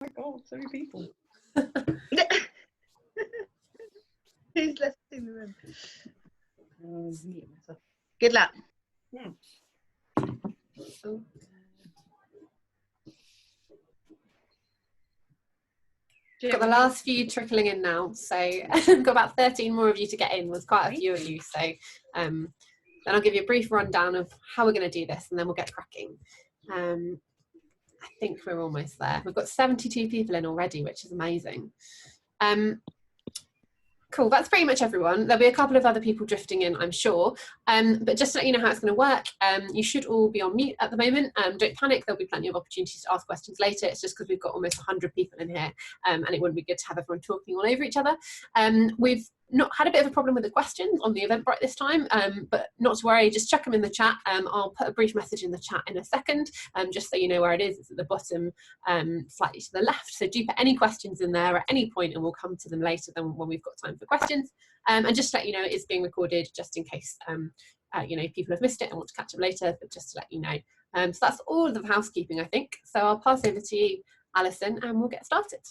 my God, so many people. Who's left in the room? Good luck. Yeah. Oh. Got the last few trickling in now, so I've got about 13 more of you to get in. There's quite a few of you, so then I'll give you a brief rundown of how we're going to do this, and then we'll get cracking. I think we're almost there. We've got 72 people in already, which is amazing. Cool, that's pretty much everyone. There'll be a couple of other people drifting in, I'm sure. But just to let you know how it's going to work, you should all be on mute at the moment. Don't panic, there'll be plenty of opportunities to ask questions later. It's just because we've got almost 100 people in here, and it wouldn't be good to have everyone talking all over each other. We've not had a bit of a problem with the questions on the Eventbrite this time, but not to worry, just chuck them in the chat. I'll put a brief message in the chat in a second, just so you know where it is. It's at the bottom, slightly to the left. So do put any questions in there at any point, and we'll come to them later than when we've got time for questions. And just to let you know, it is being recorded just in case you know, people have missed it and want to catch up later, but just to let you know. So that's all of the housekeeping, I think. So I'll pass over to you, Alison, and we'll get started.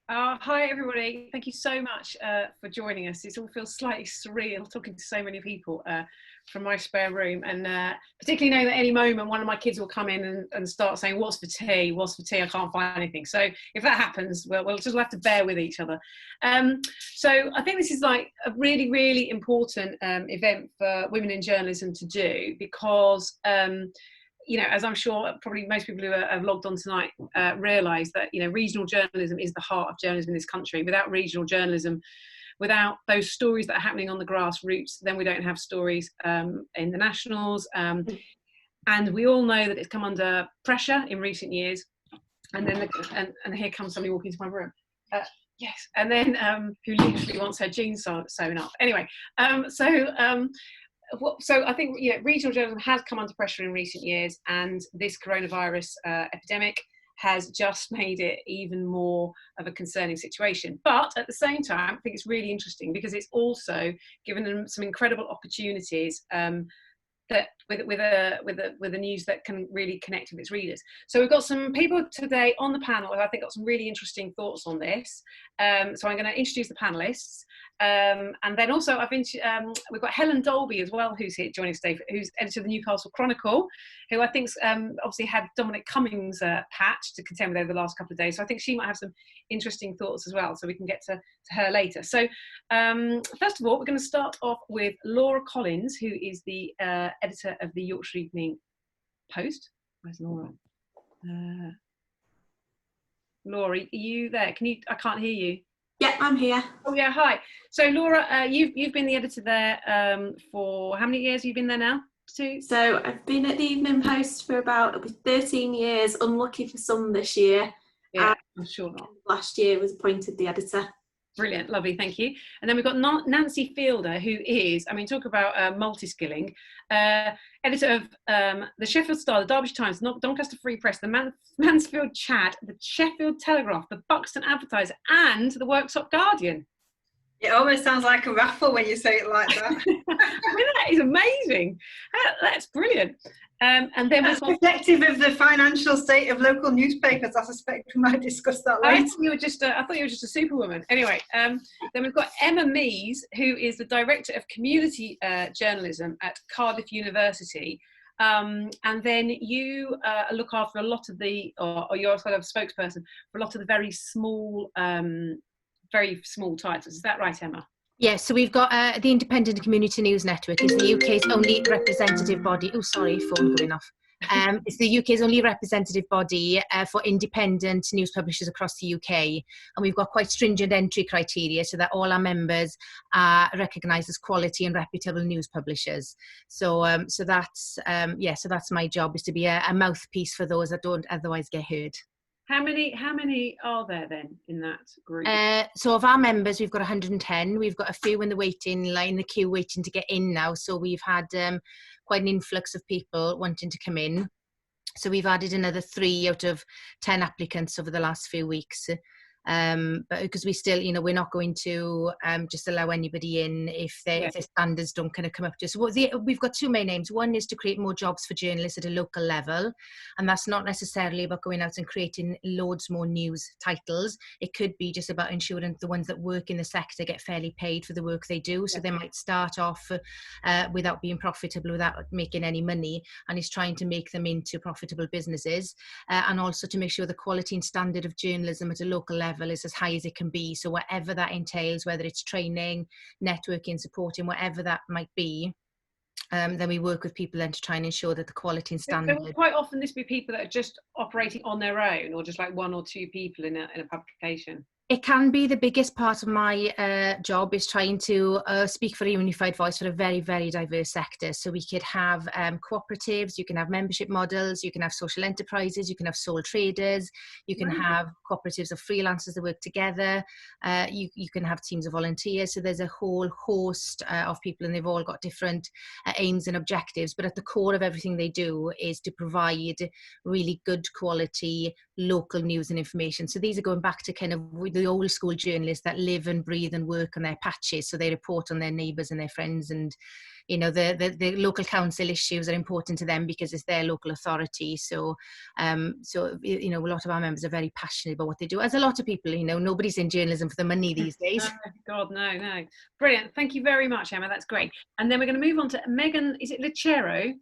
Hi everybody, thank you so much for joining us. It all feels slightly surreal talking to so many people from my spare room, and particularly knowing that any moment one of my kids will come in and start saying, what's for tea, I can't find anything. So if that happens, we'll just have to bear with each other. So I think this is like a really, really important event for women in journalism to do, because you know, as I'm sure probably most people who have logged on tonight realise that, you know, regional journalism is the heart of journalism in this country. Without regional journalism, without those stories that are happening on the grassroots, then we don't have stories in the nationals. And we all know that it's come under pressure in recent years. And then and here comes somebody walking into my room. Yes, and then who literally wants her jeans sewn up. Anyway, so I think, you know, regional journalism has come under pressure in recent years, and this coronavirus epidemic has just made it even more of a concerning situation. But at the same time, I think it's really interesting because it's also given them some incredible opportunities that with the news that can really connect with its readers. So we've got some people today on the panel who I think got some really interesting thoughts on this. So I'm going to introduce the panelists. And then also we've got Helen Dolby as well, who's here joining us today, who's editor of the Newcastle Chronicle, who I think's obviously had Dominic Cummings' patch to contend with over the last couple of days. So I think she might have some interesting thoughts as well, so we can get to her later. So first of all, we're going to start off with Laura Collins, who is the editor of the Yorkshire Evening Post. Where's Laura? Laura, are you there? I can't hear you. Yeah, I'm here. Oh yeah, hi. So Laura, you've been the editor there for how many years have you been there now? So I've been at the Evening Post for about 13 years, unlucky for some this year. Yeah, I'm sure not. Last year was appointed the editor. Brilliant, lovely, thank you. And then we've got Nancy Fielder, who is, I mean, talk about multi-skilling, editor of the Sheffield Star, the Derbyshire Times, Doncaster Free Press, the Mansfield Chat, the Sheffield Telegraph, the Buxton Advertiser, and the Worktop Guardian. It almost sounds like a raffle when you say it like that. I mean, that is amazing. That's brilliant. And then that's reflective of the financial state of local newspapers. I suspect we might discuss that later. I thought you were just a superwoman. Anyway, then we've got Emma Meese, who is the director of community journalism at Cardiff University. And then you look after a lot of or you're sort of a spokesperson for a lot of the very small titles. Is that right, Emma? Yes, so we've got the Independent Community News Network is the UK's only representative body. Oh, sorry, phone going off. It's the UK's only representative body for independent news publishers across the UK. And we've got quite stringent entry criteria so that all our members are recognised as quality and reputable news publishers. So that's my job, is to be a mouthpiece for those that don't otherwise get heard. How many are there then in that group? So of our members, we've got 110. We've got a few in the waiting line, the queue waiting to get in now. So we've had quite an influx of people wanting to come in. So we've added another 3 out of 10 applicants over the last few weeks. But because we still, we're not going to just allow anybody in if their standards don't kind of come up to us. So we've got two main aims. One is to create more jobs for journalists at a local level, and that's not necessarily about going out and creating loads more news titles. It could be just about ensuring the ones that work in the sector get fairly paid for the work they do. So they might start off without being profitable, without making any money, and it's trying to make them into profitable businesses, and also to make sure the quality and standard of journalism at a local level is as high as it can be. So whatever that entails, whether it's training, networking, supporting, whatever that might be, then we work with people then to try and ensure that the quality and standard. So quite often this be people that are just operating on their own, or just like one or two people in a publication. It can be the biggest part of my job is trying to speak for a unified voice for a very, very diverse sector. So we could have cooperatives, you can have membership models, you can have social enterprises, you can have sole traders, you can have cooperatives of freelancers that work together, you can have teams of volunteers. So there's a whole host of people, and they've all got different aims and objectives. But at the core of everything they do is to provide really good quality local news and information. So these are going back to kind of the old school journalists that live and breathe and work on their patches. So they report on their neighbours and their friends, and the local council issues are important to them because it's their local authority. So a lot of our members are very passionate about what they do, as a lot of people. Nobody's in journalism for the money these days. Oh, God, no. Brilliant. Thank you very much, Emma. That's great. And then we're going to move on to Megan. Is it Lucero?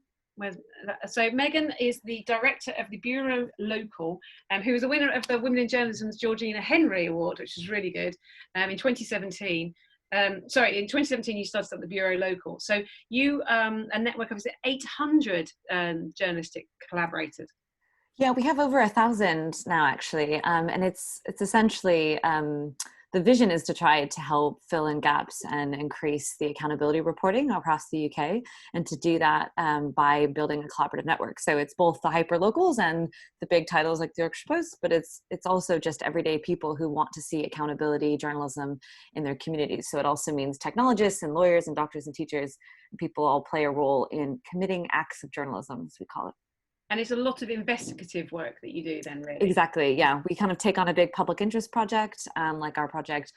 So Megan is the director of the Bureau Local, who was the winner of the Women in Journalism's Georgina Henry Award, which is really good, in 2017. In 2017 you started up the Bureau Local. So you, a network of 800 journalistic collaborators. Yeah, we have over 1,000 now, actually, and it's essentially the vision is to try to help fill in gaps and increase the accountability reporting across the UK, and to do that by building a collaborative network. So it's both the hyper-locals and the big titles like the Yorkshire Post, but it's also just everyday people who want to see accountability journalism in their communities. So it also means technologists and lawyers and doctors and teachers, and people all play a role in committing acts of journalism, as we call it. And it's a lot of investigative work that you do then, really. Exactly, yeah. We kind of take on a big public interest project, like our project,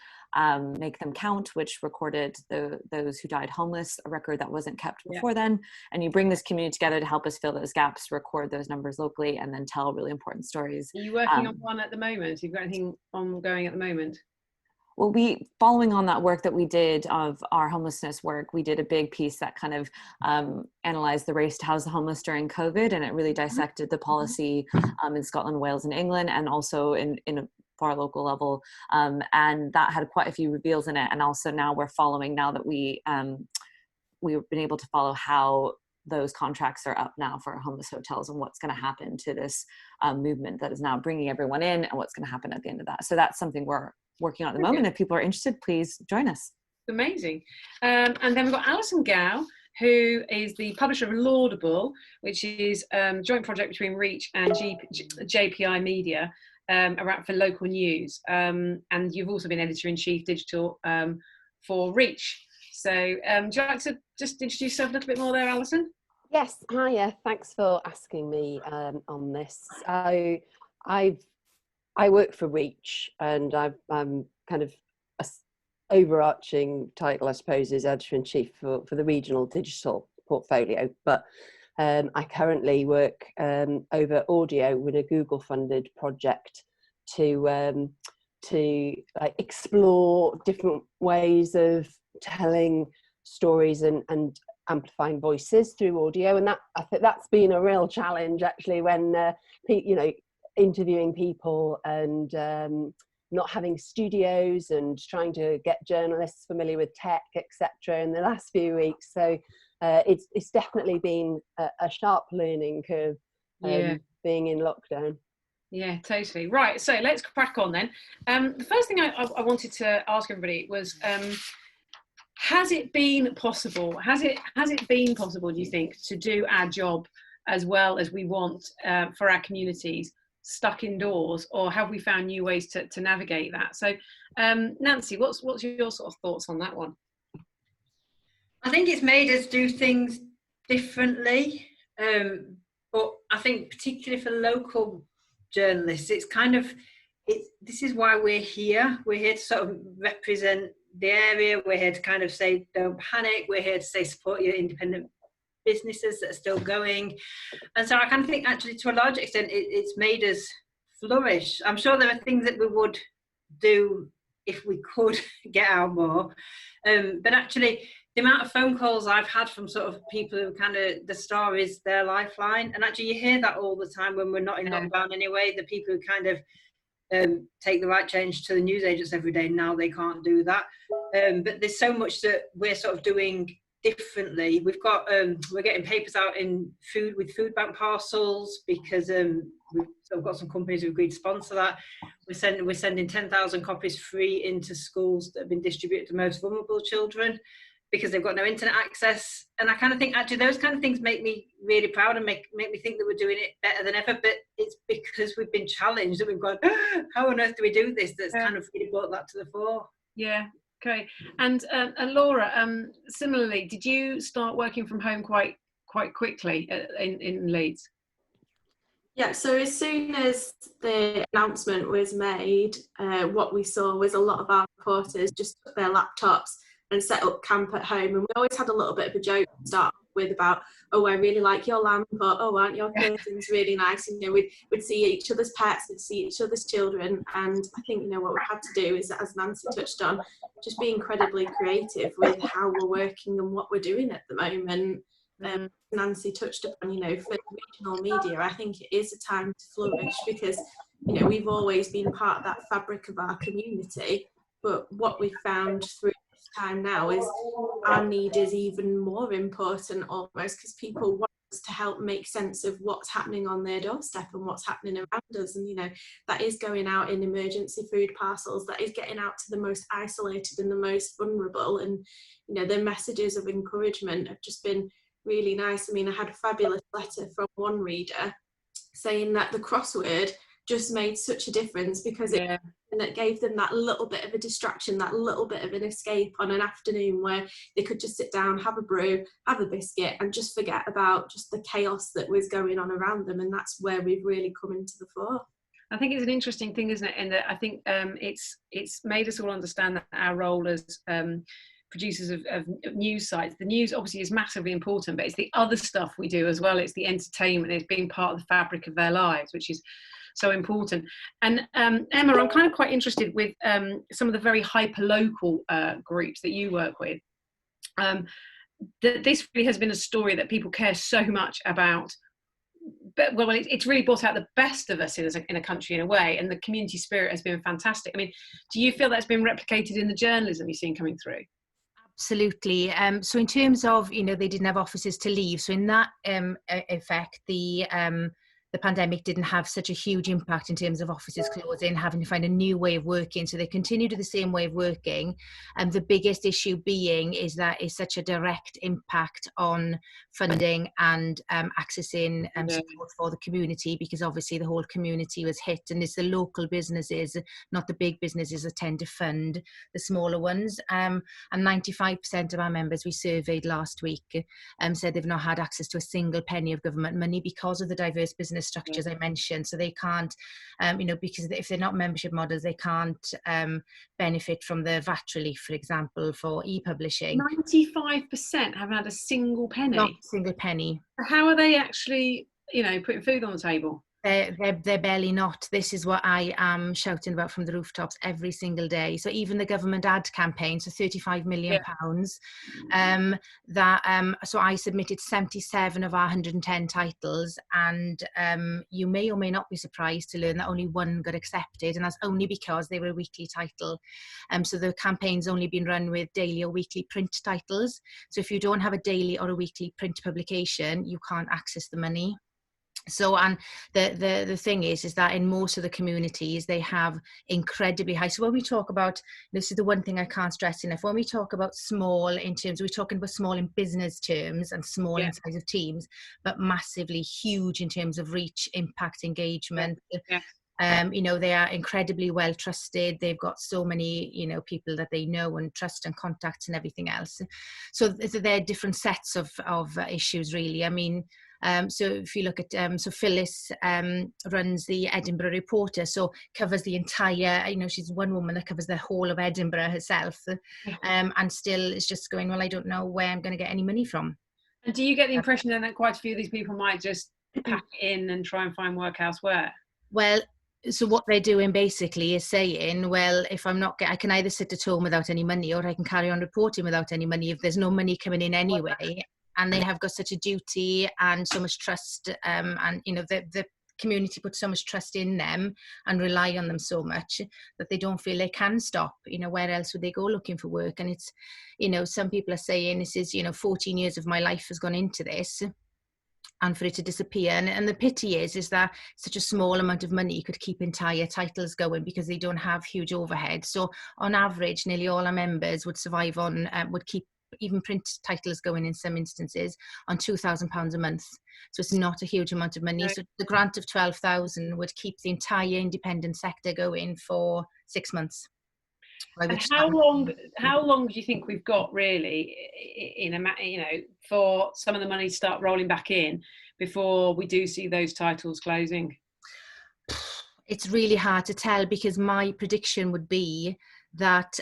Make Them Count, which recorded those who died homeless, a record that wasn't kept before then. And you bring this community together to help us fill those gaps, record those numbers locally, and then tell really important stories. Are you working on one at the moment? Have you got anything ongoing at the moment? Well, following on that work that we did of our homelessness work, we did a big piece that kind of analysed the race to house the homeless during COVID, and it really dissected the policy in Scotland, Wales, and England, and also in a far local level. And that had quite a few reveals in it. And also now we're following, now that we've been able to follow how those contracts are up now for homeless hotels, and what's going to happen to this movement that is now bringing everyone in, and what's going to happen at the end of that. So that's something we're working on at the moment. If people are interested, please join us. Amazing. And then we've got Alison Gow, who is the publisher of Laudable, which is a joint project between Reach and JPI Media around for local news. And you've also been editor-in-chief digital for Reach. So would you like to just introduce yourself a little bit more there, Alison? Yes, hiya. Thanks for asking me on this. I work for Reach, and I'm kind of a overarching title, I suppose, is editor-in-chief for the regional digital portfolio. But I currently work over audio with a Google-funded project to explore different ways of telling stories and amplifying voices through audio. And I think that's been a real challenge, actually, when interviewing people and not having studios and trying to get journalists familiar with tech, etc. in the last few weeks. So it's definitely been a sharp learning curve being in lockdown. Yeah, totally. Right, so let's crack on then. The first thing I wanted to ask everybody was, has it been possible, do you think, to do our job as well as we want for our communities stuck indoors, or have we found new ways to navigate that? So Nancy, what's your sort of thoughts on that one? I think it's made us do things differently, but I think particularly for local journalists, it's kind of this is why we're here. We're here to sort of represent the area. We're here to kind of say, don't panic. We're here to say, support your independent businesses that are still going. And so I kind of think actually to a large extent it's made us flourish. I'm sure there are things that we would do if we could get out more, but actually the amount of phone calls I've had from sort of people who kind of, the Star is their lifeline, and actually you hear that all the time when we're not in lockdown anyway, the people who kind of take the right change to the newsagents every day, now they can't do that, but there's so much that we're sort of doing differently. We've got we're getting papers out in food bank parcels because we've sort of got some companies who agreed to sponsor that. We're sending 10,000 copies free into schools that have been distributed to most vulnerable children because they've got no internet access. And I kind of think actually those kind of things make me really proud and make me think that we're doing it better than ever, but it's because we've been challenged that we've gone, how on earth do we do this? That's kind of really brought that to the fore. Yeah. Okay, and Laura, similarly, did you start working from home quite quickly in Leeds? Yeah, so as soon as the announcement was made, what we saw was a lot of our reporters just took their laptops and set up camp at home, and we always had a little bit of a joke to start with about, oh, I really like your lamp, or oh, aren't your curtains really nice? You know, we'd see each other's pets, we'd see each other's children, and I think, you know, what we had to do is, as Nancy touched on, just be incredibly creative with how we're working and what we're doing at the moment. Nancy touched upon, you know, for regional media, I think it is a time to flourish because, you know, we've always been part of that fabric of our community, but what we've found through time now is our need is even more important almost because people want us to help make sense of what's happening on their doorstep and what's happening around us, and you know that is going out in emergency food parcels, that is getting out to the most isolated and the most vulnerable, and you know the messages of encouragement have just been really nice. I mean, I had a fabulous letter from one reader saying that the crossword just made such a difference because it gave them that little bit of a distraction, that little bit of an escape on an afternoon where they could just sit down, have a brew, have a biscuit, and just forget about just the chaos that was going on around them. And that's where we've really come into the fore. I think it's an interesting thing, isn't it? And I think it's made us all understand that our role as producers of news sites, the news obviously is massively important, but it's the other stuff we do as well. It's the entertainment, it's being part of the fabric of their lives, which is so important. And Emma, I'm kind of quite interested with some of the very hyper-local groups that you work with. This really has been a story that people care so much about. But well, it's really brought out the best of us in a country in a way, and the community spirit has been fantastic. I mean, do you feel that's been replicated in the journalism you've seen coming through? Absolutely. So in terms of, you know, they didn't have offices to leave. So in that effect, the pandemic didn't have such a huge impact in terms of offices closing, having to find a new way of working. So they continued with the same way of working. And the biggest issue being is that it's such a direct impact on funding and accessing support for the community, because obviously the whole community was hit, and it's the local businesses, not the big businesses, that tend to fund the smaller ones. And 95% of our members we surveyed last week said they've not had access to a single penny of government money because of the diverse business structures I mentioned. So they can't, you know, because if they're not membership models, they can't benefit from the VAT relief, for example, for e-publishing. 95% haven't had a single penny. Not a single penny. How are they actually, you know, putting food on the table? They're barely not. This is what I am shouting about from the rooftops every single day. So even the government ad campaign, so £35 million, so I submitted 77 of our 110 titles, and you may or may not be surprised to learn that only one got accepted, and that's only because they were a weekly title. So the campaign's only been run with daily or weekly print titles. So if you don't have a daily or a weekly print publication, you can't access the money. So, and the thing is that in most of the communities, they have incredibly high. So when we talk about, this is the one thing I can't stress enough, when we talk about small in terms, we're talking about small in business terms and small in size of teams, but massively huge in terms of reach, impact, engagement. You know, they are incredibly well trusted. They've got so many, you know, people that they know and trust and contacts and everything else. So there are different sets of issues, really. I mean, So if you look at, so Phyllis runs the Edinburgh Reporter, so covers the entire, she's one woman that covers the whole of Edinburgh herself, and still is just going, well, I don't know where I'm going to get any money from. And do you get the impression then that quite a few of these people might just pack it in and try and find work elsewhere? Well, so what they're doing basically is saying, well, if I'm not I can either sit at home without any money, or I can carry on reporting without any money if there's no money coming in anyway. And they have got such a duty and so much trust, and the community puts so much trust in them and rely on them so much that they don't feel they can stop. Where else would they go looking for work? And it's, some people are saying this is, 14 years of my life has gone into this, and for it to disappear. And the pity is that such a small amount of money could keep entire titles going, because they don't have huge overhead. So on average, nearly all our members would survive on, would keep even print titles going in some instances on £2,000 a month. So it's not a huge amount of money. Right. So the grant of 12,000 would keep the entire independent sector going for 6 months. And how long do you think we've got really for some of the money to start rolling back in before we do see those titles closing? It's really hard to tell, because my prediction would be that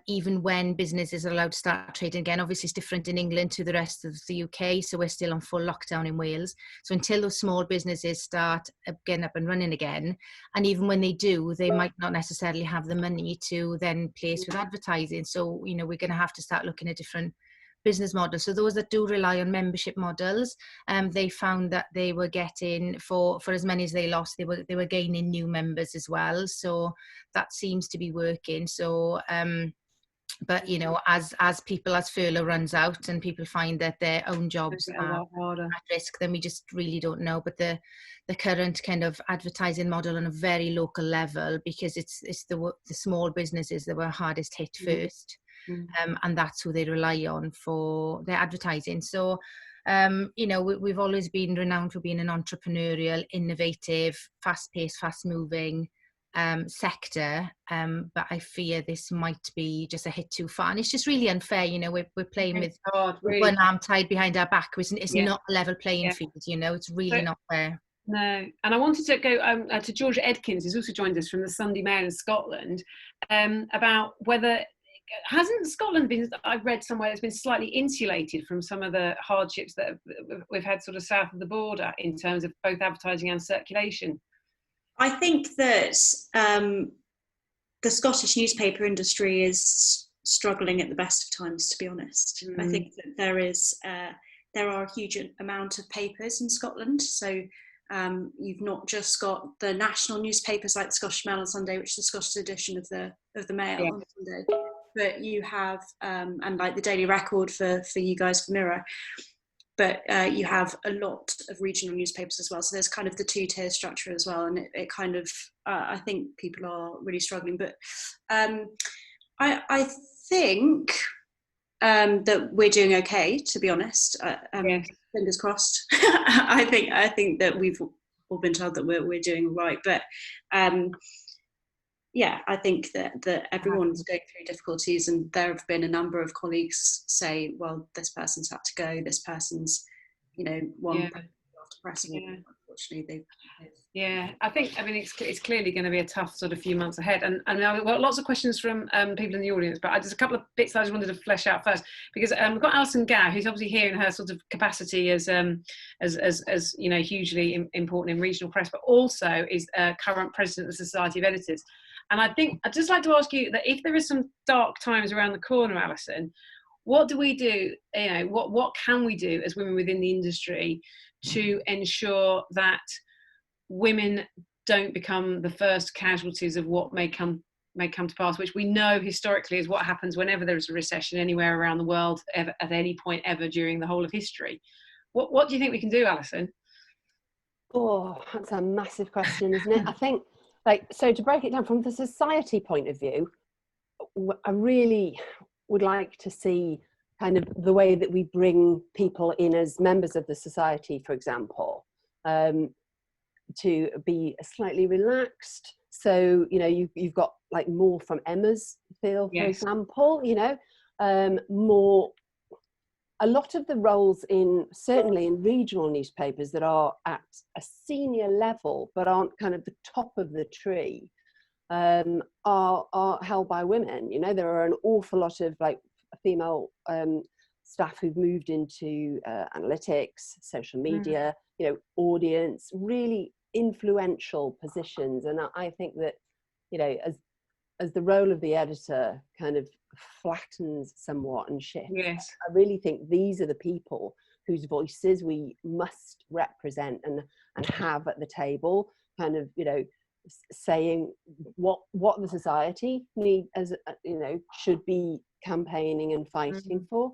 even when businesses are allowed to start trading again, obviously it's different in England to the rest of the UK, so we're still on full lockdown in Wales. So until those small businesses start getting up and running again, and even when they do, they might not necessarily have the money to then place with advertising. So, we're going to have to start looking at different business models. So those that do rely on membership models, they found that they were getting, for as many as they lost, they were gaining new members as well. So that seems to be working. So but as furlough runs out and people find that their own jobs are at risk, then we just really don't know. But the current kind of advertising model on a very local level, because it's the small businesses that were hardest hit first. And that's who they rely on for their advertising. So, we've always been renowned for being an entrepreneurial, innovative, fast-paced, fast-moving sector. But I fear this might be just a hit too far. And it's just really unfair. We're playing with one arm tied behind our back. It's not a level playing field, it's really not fair. No, and I wanted to go to Georgia Edkins, who's also joined us from the Sunday Mail in Scotland, about whether hasn't Scotland been, I've read somewhere, it's been slightly insulated from some of the hardships that we've had sort of south of the border in terms of both advertising and circulation? I think that the Scottish newspaper industry is struggling at the best of times, to be honest. I think that there are a huge amount of papers in Scotland. So you've not just got the national newspapers like the Scottish Mail on Sunday, which is the Scottish edition of the Mail on Sunday, but you have and like the Daily Record for you guys for Mirror, but you have a lot of regional newspapers as well. So there's kind of the two-tier structure as well, and it kind of I think people are really struggling. But I think that we're doing okay, to be honest. Fingers crossed. I think that we've all been told that we're doing right, but I think that everyone's going through difficulties, and there have been a number of colleagues say, well, this person's had to go, this person's, one after pressing. Unfortunately, I mean, it's clearly going to be a tough sort of few months ahead, and well, lots of questions from people in the audience, but just a couple of bits that I just wanted to flesh out first, because we've got Alison Gow, who's obviously here in her sort of capacity as hugely important in regional press, but also is current president of the Society of Editors. And I think I'd just like to ask you that if there is some dark times around the corner, Alison, what do we do? What can we do as women within the industry to ensure that women don't become the first casualties of what may come to pass, which we know historically is what happens whenever there is a recession anywhere around the world, ever, at any point ever during the whole of history? What do you think we can do, Alison? Oh, that's a massive question, isn't it? I think, so to break it down from the society point of view, I really would like to see kind of the way that we bring people in as members of the society, for example, to be slightly relaxed. So, you've got like more from Emma's field, for example, more a lot of the roles certainly in regional newspapers that are at a senior level but aren't kind of the top of the tree are held by women. You know, there are an awful lot of like female staff who've moved into analytics, social media, you know, audience, really influential positions. And I think that, you know, as the role of the editor kind of flattens somewhat and shifts, Yes. I really think these are the people whose voices we must represent and have at the table, kind of, you know, saying what the society need, as you know, should be campaigning and fighting for.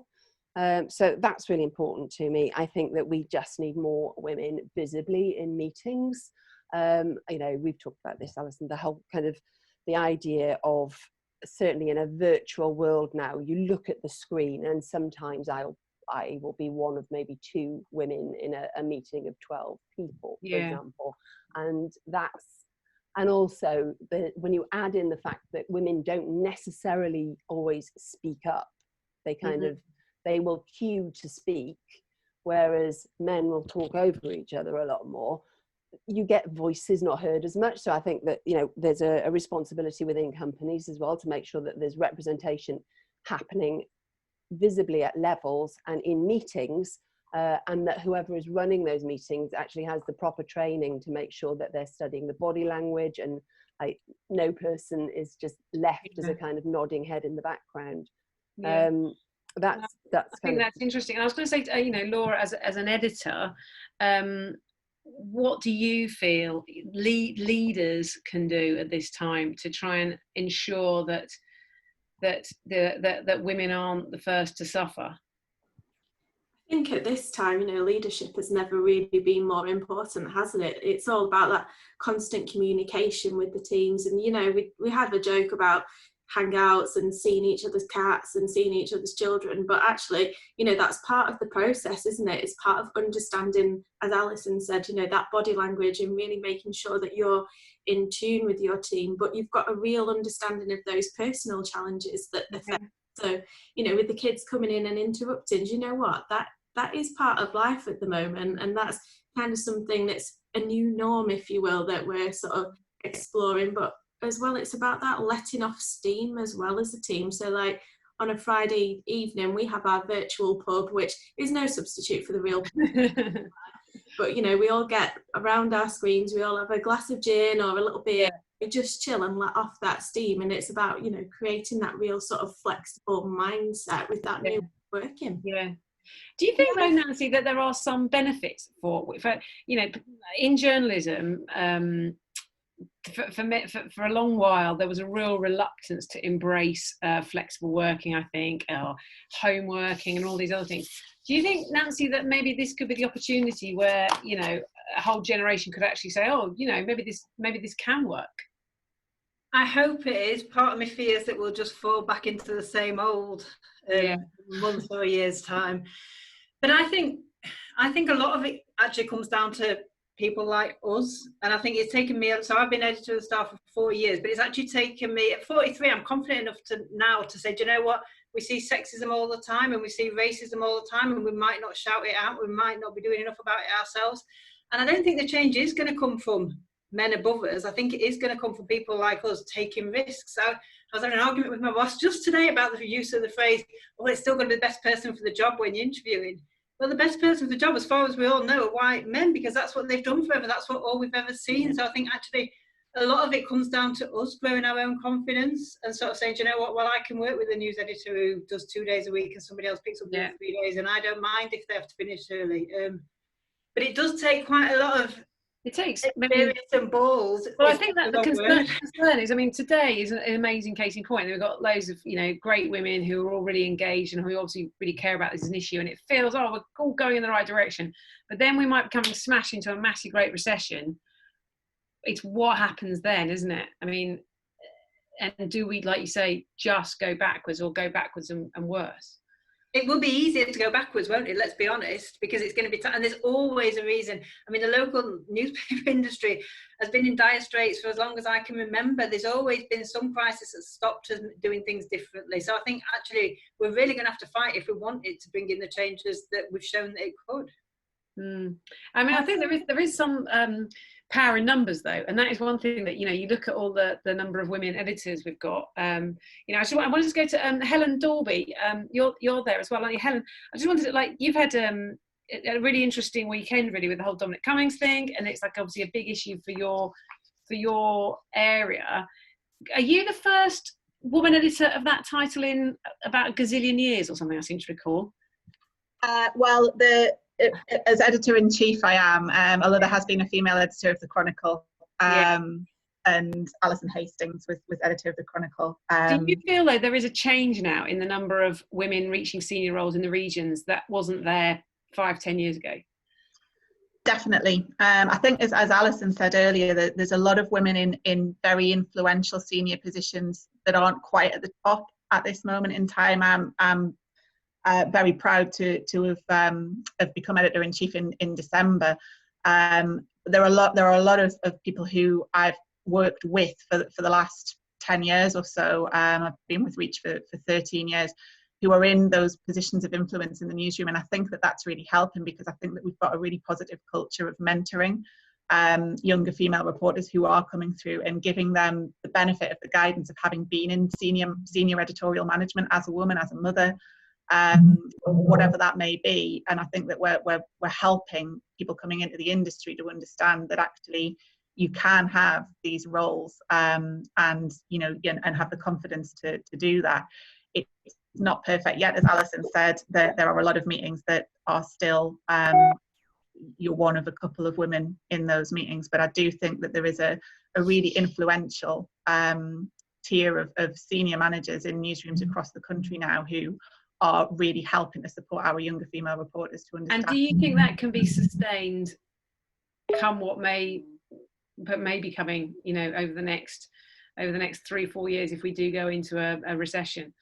So that's really important to me. I think that we just need more women visibly in meetings. You know, we've talked about this, Alison, the whole kind of the idea of, certainly in a virtual world now, you look at the screen and sometimes I will be one of maybe 2 women in a meeting of 12 people, for example. And also when you add in the fact that women don't necessarily always speak up, they kind of, they will cue to speak, whereas men will talk over each other a lot more. You get voices not heard as much. So I think that, you know, there's a responsibility within companies as well to make sure that there's representation happening visibly at levels and in meetings, and that whoever is running those meetings actually has the proper training to make sure that they're studying the body language, and like no person is just left as a kind of nodding head in the background. That's I think that's interesting. And I was going to say, you know, Laura, as an editor, what do you feel leaders can do at this time to try and ensure that women aren't the first to suffer? I think at this time, you know, leadership has never really been more important, hasn't it? It's all about that constant communication with the teams. And, you know, we had a joke about hangouts and seeing each other's cats and seeing each other's children, but actually, you know, that's part of the process, isn't it? It's part of understanding, as Alison said, you know, that body language and really making sure that you're in tune with your team, but you've got a real understanding of those personal challenges that affect. So, you know, with the kids coming in and interrupting, do you know what, that is part of life at the moment, and that's kind of something that's a new norm, if you will, that we're sort of exploring. But as well, it's about that letting off steam as well as a team. So like on a Friday evening, we have our virtual pub, which is no substitute for the real pub. But, you know, we all get around our screens, we all have a glass of gin or a little beer, we just chill and let off that steam. And it's about, you know, creating that real sort of flexible mindset with that new working. Do you think, though, Nancy, that there are some benefits for you know, in journalism, for a long while there was a real reluctance to embrace flexible working, I think, or home working and all these other things. Do you think, Nancy, that maybe this could be the opportunity where, you know, a whole generation could actually say, oh, you know, maybe this can work? I hope it is. Part of me fears that we'll just fall back into the same old month or a year's time. But I think a lot of it actually comes down to people like us, and I think it's taken me, so I've been editor of the staff for 4 years, but it's actually taken me, at 43, I'm confident enough to say, do you know what, we see sexism all the time and we see racism all the time, and we might not shout it out, we might not be doing enough about it ourselves. And I don't think the change is going to come from men above us. I think it is going to come from people like us taking risks. I was having an argument with my boss just today about the use of the phrase, oh, it's still going to be the best person for the job when you're interviewing. Well, the best person for the job, as far as we all know, are white men, because that's what they've done forever. That's all we've ever seen. So I think actually a lot of it comes down to us growing our own confidence and sort of saying, do you know what, well, I can work with a news editor who does 2 days a week and somebody else picks up 3 days, and I don't mind if they have to finish early. But it does take quite a lot of experience and balls. Well, I think that the concern is, I mean, today is an amazing case in point. We've got loads of, you know, great women who are already engaged and who obviously really care about this as an issue, and it feels, oh, we're all going in the right direction. But then we might become smashed into a massive Great Recession. It's what happens then, isn't it? I mean, and do we, like you say, just go backwards or go backwards and worse? It will be easier to go backwards, won't it? Let's be honest, because it's going to be, and there's always a reason. I mean, the local newspaper industry has been in dire straits for as long as I can remember. There's always been some crisis that stopped us doing things differently. So I think actually we're really going to have to fight if we want it to bring in the changes that we've shown that it could. I mean, I think there is some power in numbers, though, and that is one thing that, you know, you look at all the number of women editors we've got. You know, I wanted to go to Helen Dorby. You're there as well, aren't you, Helen? I just wanted to, like, you've had a really interesting weekend, really, with the whole Dominic Cummings thing, and it's like obviously a big issue for your area. Are you the first woman editor of that title in about a gazillion years or something? I seem to recall. Well, as editor-in-chief I am, although there has been a female editor of the Chronicle, and Alison Hastings was editor of the Chronicle. Do you feel though there is a change now in the number of women reaching senior roles in the regions that wasn't there 5-10 years ago? Definitely. I think as Alison said earlier, that there's a lot of women in very influential senior positions that aren't quite at the top at this moment in time. I'm very proud to have become editor-in-chief in December. There are a lot of people who I've worked with for the last 10 years or so. I've been with WIJ for 13 years, who are in those positions of influence in the newsroom, and I think that that's really helping, because I think that we've got a really positive culture of mentoring younger female reporters who are coming through and giving them the benefit of the guidance of having been in senior editorial management as a woman, as a mother, or whatever that may be. And I think that we're helping people coming into the industry to understand that actually you can have these roles, and you know, and have the confidence to do that. It's not perfect yet, as Alison said. There are a lot of meetings that are still you're one of a couple of women in those meetings, but I do think that there is a really influential tier of senior managers in newsrooms across the country now who are really helping to support our younger female reporters to understand. And do you think that can be sustained, come what may, but may be coming, you know, over the next 3-4 years, if we do go into a recession?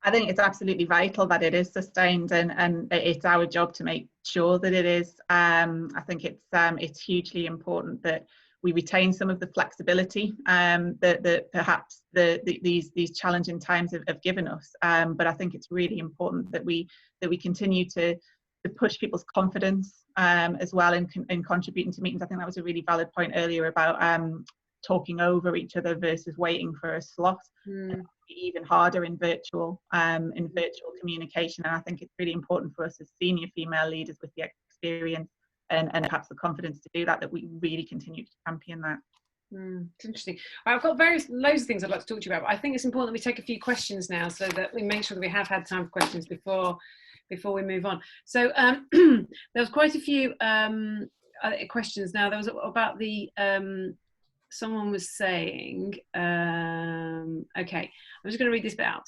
I think it's absolutely vital that it is sustained, and it's our job to make sure that it is. I think it's hugely important that we retain some of the flexibility that perhaps these challenging times have given us. But I think it's really important that we continue to push people's confidence as well in contributing to meetings. I think that was a really valid point earlier about talking over each other versus waiting for a slot. Even harder in virtual communication, and I think it's really important for us as senior female leaders with the experience and perhaps the confidence to do that we really continue to champion that. It's interesting. I've got loads of things I'd like to talk to you about, but I think it's important that we take a few questions now, so that we make sure that we have had time for questions before we move on. So there was quite a few questions. Now there was about the someone was saying, okay, I'm just going to read this bit out.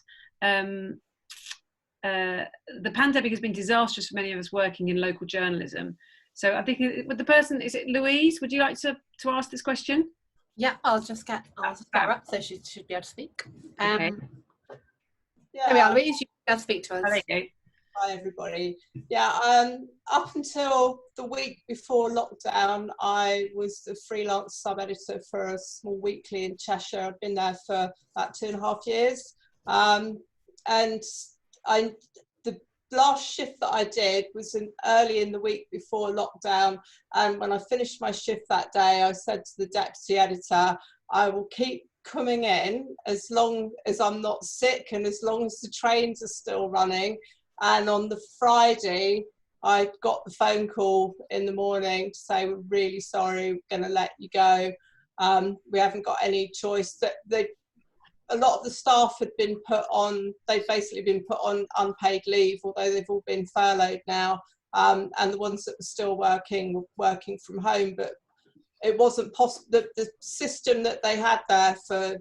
The pandemic has been disastrous for many of us working in local journalism. So I think with the person, is it Louise? Would you like to ask this question? Yeah, I'll just get her up, so she should be able to speak. Okay. There we are, Louise, you can speak to us. Oh, there you go. Hi everybody. Yeah, up until the week before lockdown, I was the freelance sub-editor for a small weekly in Cheshire. I've been there for about 2.5 years. And the last shift that I did was early in the week before lockdown. And when I finished my shift that day, I said to the deputy editor, I will keep coming in as long as I'm not sick and as long as the trains are still running. And on the Friday, I got the phone call in the morning to say, we're really sorry, we're going to let you go. We haven't got any choice. A lot of the staff had been they've basically been put on unpaid leave, although they've all been furloughed now. And the ones that were still working were working from home, but it wasn't possible. The system that they had there for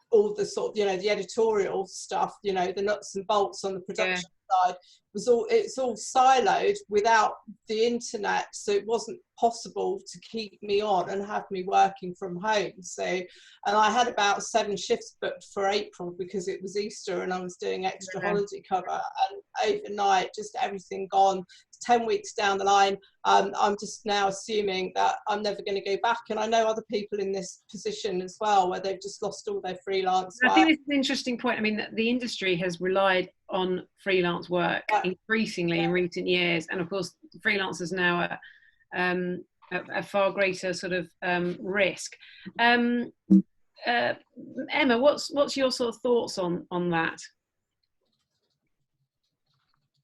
all the sort of, the editorial stuff, the nuts and bolts on the production side it's all siloed without the internet, so it wasn't possible to keep me on and have me working from home. So, and I had about 7 shifts booked for April because it was Easter and I was doing extra holiday cover, and overnight just everything gone. 10 weeks down the line, I'm just now assuming that I'm never going to go back, and I know other people in this position as well where they've just lost all their freelance work. I think it's an interesting point. I mean, the industry has relied on freelance work increasingly in recent years, and of course freelancers now are a far greater sort of risk. Emma, what's your sort of thoughts on that?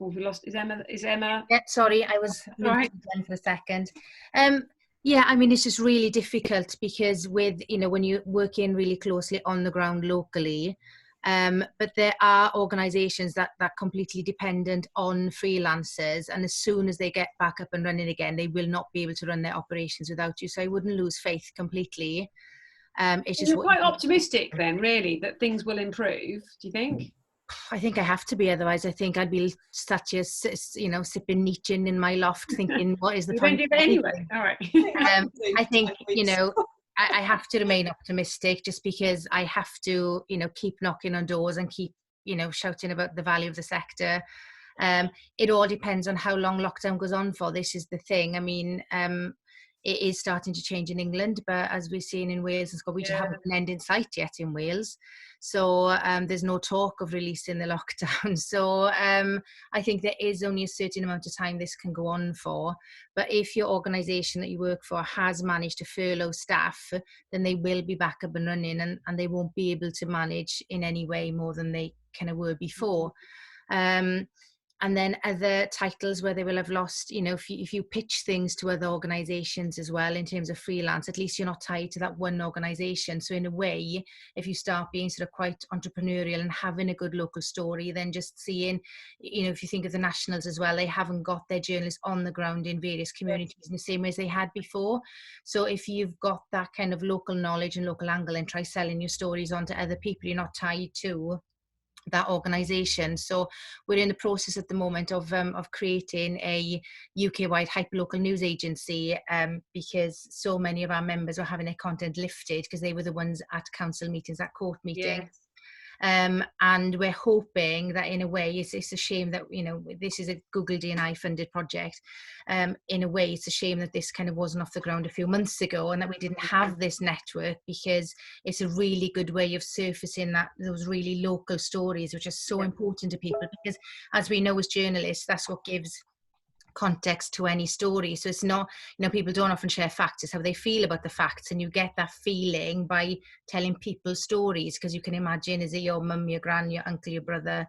Oh, we lost. Is Emma? Yeah, sorry, I was right for a second. Yeah, I mean, it's just really difficult because with, you know, when you're working really closely on the ground locally, but there are organisations that are completely dependent on freelancers, and as soon as they get back up and running again, they will not be able to run their operations without you. So I wouldn't lose faith completely. It's just you're quite optimistic then, really, that things will improve. Do you think? I think I have to be, otherwise I think I'd be such a, you know, sipping Nietzsche in my loft thinking, what is the point? You don't do that anyway. All right. I think, you know, I have to remain optimistic just because I have to, you know, keep knocking on doors and keep, you know, shouting about the value of the sector. It all depends on how long lockdown goes on for. This is the thing. I mean, it is starting to change in England, but as we've seen in Wales and Scotland, we just haven't an end in sight yet in Wales. So there's no talk of releasing the lockdown. So I think there is only a certain amount of time this can go on for. But if your organisation that you work for has managed to furlough staff, then they will be back up and running, and they won't be able to manage in any way more than they kind of were before. And then other titles where they will have lost, you know, if you pitch things to other organisations as well in terms of freelance, at least you're not tied to that one organisation. So in a way, if you start being sort of quite entrepreneurial and having a good local story, then just seeing, you know, if you think of the Nationals as well, they haven't got their journalists on the ground in various communities in the same way as they had before. So if you've got that kind of local knowledge and local angle and try selling your stories on to other people, you're not tied to that organisation. So we're in the process at the moment of creating a UK-wide hyperlocal news agency because so many of our members were having their content lifted because they were the ones at council meetings, at court meetings. Yes. And we're hoping that in a way, it's a shame that, you know, this is a Google D&I funded project. In a way, it's a shame that this kind of wasn't off the ground a few months ago and that we didn't have this network, because it's a really good way of surfacing those really local stories, which are so important to people, because as we know as journalists, that's what gives context to any story. So it's not, you know, people don't often share facts, it's how they feel about the facts, and you get that feeling by telling people stories, because you can imagine, is it your mum, your gran, your uncle, your brother?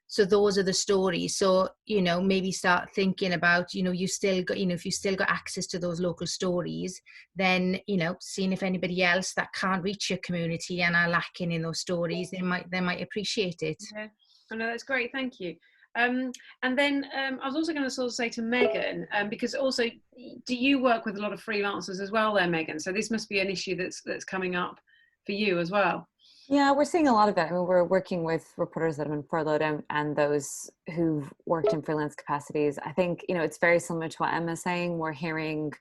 So those are the stories. So, you know, maybe start thinking about, you know, you still got, you know, if you still got access to those local stories, then, you know, seeing if anybody else that can't reach your community and are lacking in those stories, they might appreciate it. Yeah, I know, that's great, thank you. And then I was also going to sort of say to Megan, because also, do you work with a lot of freelancers as well there, Megan? So this must be an issue that's coming up for you as well. Yeah, we're seeing a lot of it. I mean, we're working with reporters that have been furloughed and those who've worked in freelance capacities. I think, you know, it's very similar to what Emma's saying. We're hearing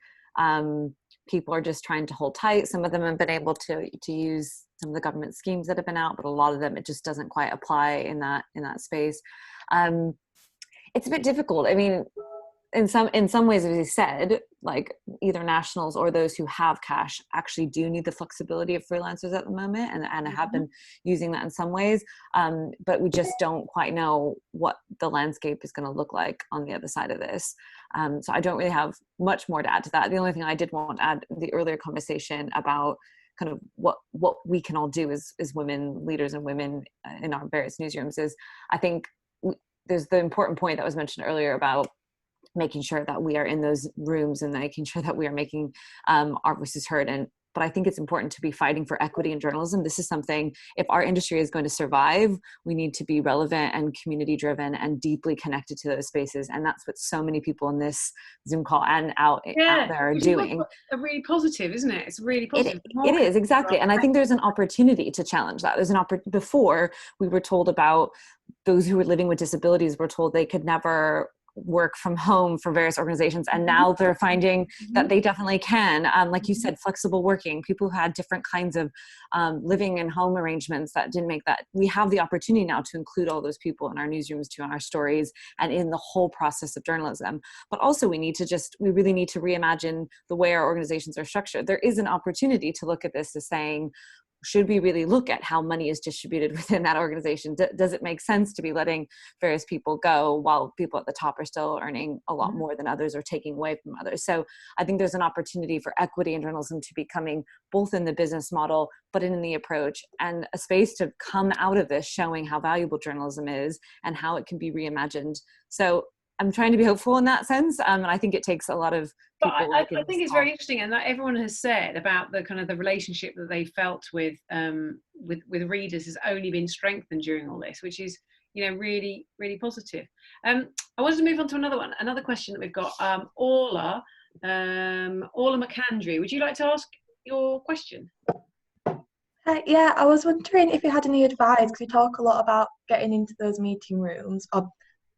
people are just trying to hold tight. Some of them have been able to use some of the government schemes that have been out, but a lot of them, it just doesn't quite apply in that space. It's a bit difficult. I mean, in some ways, as you said, like either nationals or those who have cash actually do need the flexibility of freelancers at the moment, and have been using that in some ways. But we just don't quite know what the landscape is going to look like on the other side of this. So I don't really have much more to add to that. The only thing I did want to add, the earlier conversation about kind of what we can all do as women leaders and women in our various newsrooms, is I think there's the important point that was mentioned earlier about making sure that we are in those rooms and making sure that we are making our voices heard. But I think it's important to be fighting for equity in journalism. This is something, if our industry is going to survive, we need to be relevant and community driven and deeply connected to those spaces. And that's what so many people in this Zoom call and out there are doing. A really positive, isn't it? It's really positive. It is, exactly. And I think there's an opportunity to challenge that. Before we were told about those who were living with disabilities were told they could never work from home for various organizations, and now they're finding that they definitely can. Like you said, flexible working, people who had different kinds of living and home arrangements that didn't make that. We have the opportunity now to include all those people in our newsrooms too, on our stories, and in the whole process of journalism. But also we really need to reimagine the way our organizations are structured. There is an opportunity to look at this as saying, should we really look at how money is distributed within that organization? Does it make sense to be letting various people go while people at the top are still earning a lot more than others or taking away from others? So I think there's an opportunity for equity in journalism to be coming both in the business model, but in the approach, and a space to come out of this showing how valuable journalism is and how it can be reimagined. So I'm trying to be hopeful in that sense, and I think it takes a lot of people. But I think it's very interesting, and that everyone has said about the kind of the relationship that they felt with readers has only been strengthened during all this, which is, you know, really, really positive. I wanted to move on to another question that we've got. Orla McAndrew, would you like to ask your question? Yeah, I was wondering if you had any advice, because you talk a lot about getting into those meeting rooms, or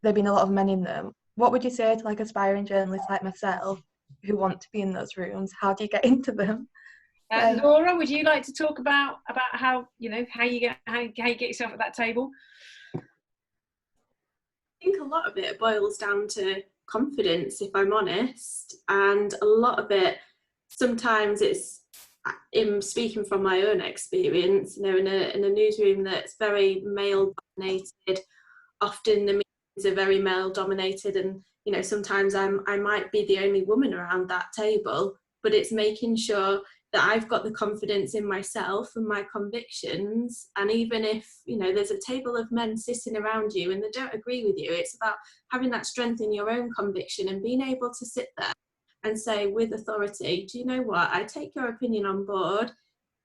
there being a lot of men in them. What would you say to like aspiring journalists like myself who want to be in those rooms? How do you get into them? Laura, would you like to talk about how you get yourself at that table? I think a lot of it boils down to confidence, if I'm honest, and a lot of it sometimes it's in speaking from my own experience, you know, in a newsroom that's very male dominated. Often the meetings are very male dominated, and you know, sometimes I might be the only woman around that table, but it's making sure that I've got the confidence in myself and my convictions. And even if, you know, there's a table of men sitting around you and they don't agree with you, it's about having that strength in your own conviction and being able to sit there and say with authority, do you know what, I take your opinion on board,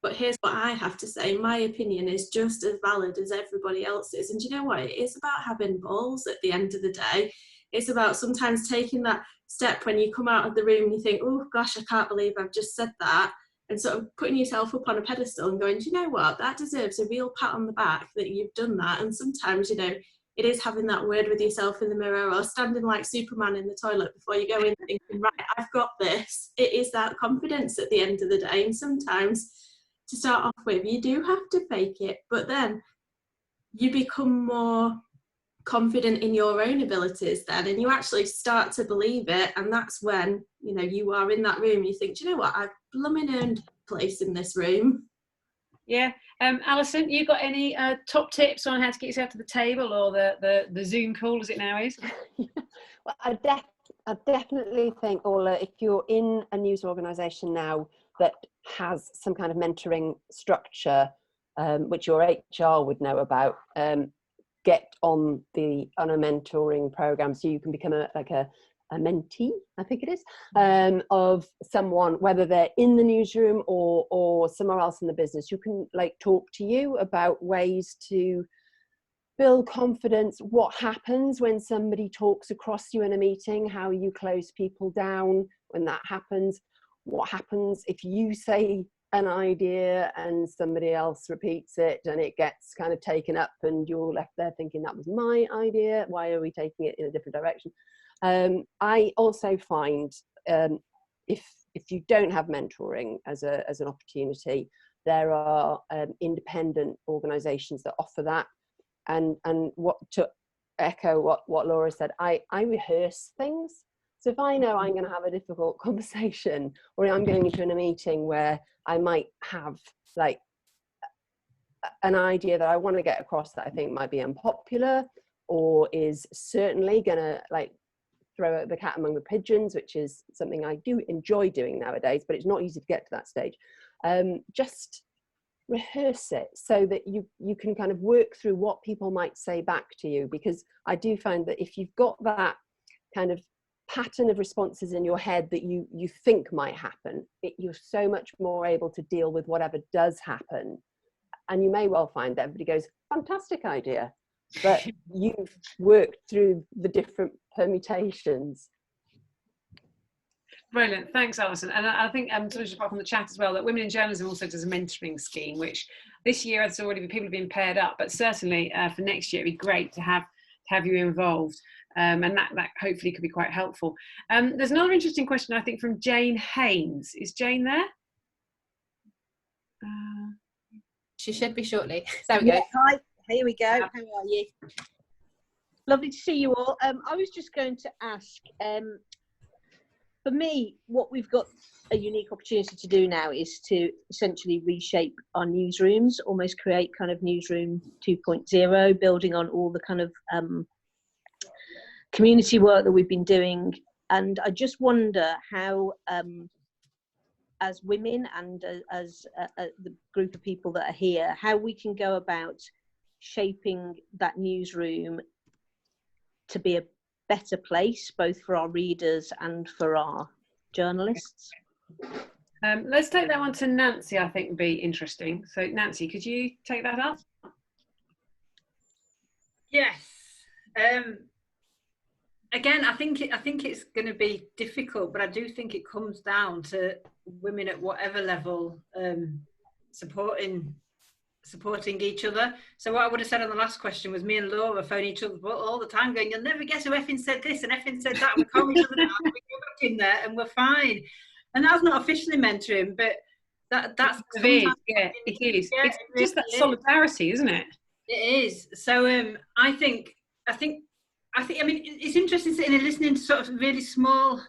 but here's what I have to say. My opinion is just as valid as everybody else's. And do you know what? It is about having balls at the end of the day. It's about sometimes taking that step when you come out of the room and you think, oh gosh, I can't believe I've just said that. And sort of putting yourself up on a pedestal and going, do you know what? That deserves a real pat on the back that you've done that. And sometimes, you know, it is having that word with yourself in the mirror, or standing like Superman in the toilet before you go in thinking, right, I've got this. It is that confidence at the end of the day. And sometimes, to start off with, you do have to fake it, but then you become more confident in your own abilities then, and you actually start to believe it. And that's when, you know, you are in that room, you think, do you know what, I've blooming earned a place in this room. Yeah. Alison, you got any top tips on how to get yourself to the table, or the Zoom call as it now is? Well, I definitely think, Orla, if you're in a news organisation now that has some kind of mentoring structure, which your HR would know about, get on a mentoring program so you can become a mentee, I think it is, of someone, whether they're in the newsroom or somewhere else in the business, who can like talk to you about ways to build confidence, what happens when somebody talks across you in a meeting, how you close people down when that happens, what happens if you say an idea and somebody else repeats it and it gets kind of taken up and you're left there thinking that was my idea, why are we taking it in a different direction? I also find if you don't have mentoring as an opportunity, there are independent organisations that offer that. And what, to echo what Laura said, I rehearse things. So if I know I'm going to have a difficult conversation, or I'm going into a meeting where I might have like an idea that I want to get across that I think might be unpopular, or is certainly going to like throw the cat among the pigeons, which is something I do enjoy doing nowadays, but it's not easy to get to that stage. Just rehearse it so that you can kind of work through what people might say back to you, because I do find that if you've got that kind of pattern of responses in your head that you think might happen, you're so much more able to deal with whatever does happen. And you may well find that everybody goes, fantastic idea, but you've worked through the different permutations. Brilliant, thanks Alison. And I think just apart from the chat as well, that Women in Journalism also does a mentoring scheme, which this year it's already people have been paired up, but certainly for next year it'd be great to have you involved. And that hopefully could be quite helpful. There's another interesting question, I think, from Jane Haynes. Is Jane there? She should be shortly. There we go. Hi, here we go. How are you? Lovely to see you all. I was just going to ask, for me, what we've got a unique opportunity to do now is to essentially reshape our newsrooms, almost create kind of newsroom 2.0, building on all the kind of community work that we've been doing. And I just wonder how, as women and as the group of people that are here, how we can go about shaping that newsroom to be a better place, both for our readers and for our journalists. Let's take that one to Nancy, I think would be interesting. So Nancy, could you take that up? Yes. Again, I think it's going to be difficult, but I do think it comes down to women at whatever level supporting each other. So what I would have said on the last question was, me and Laura phone each other all the time, going, "You'll never guess who effing said this and effing said that." We call each other down, we go back in there, and we're fine. And that's not officially mentoring, but that's it is. Yeah, it is. Yeah, it's just that solidarity, isn't it? It is. So I think. I mean, it's interesting sitting and listening to sort of really small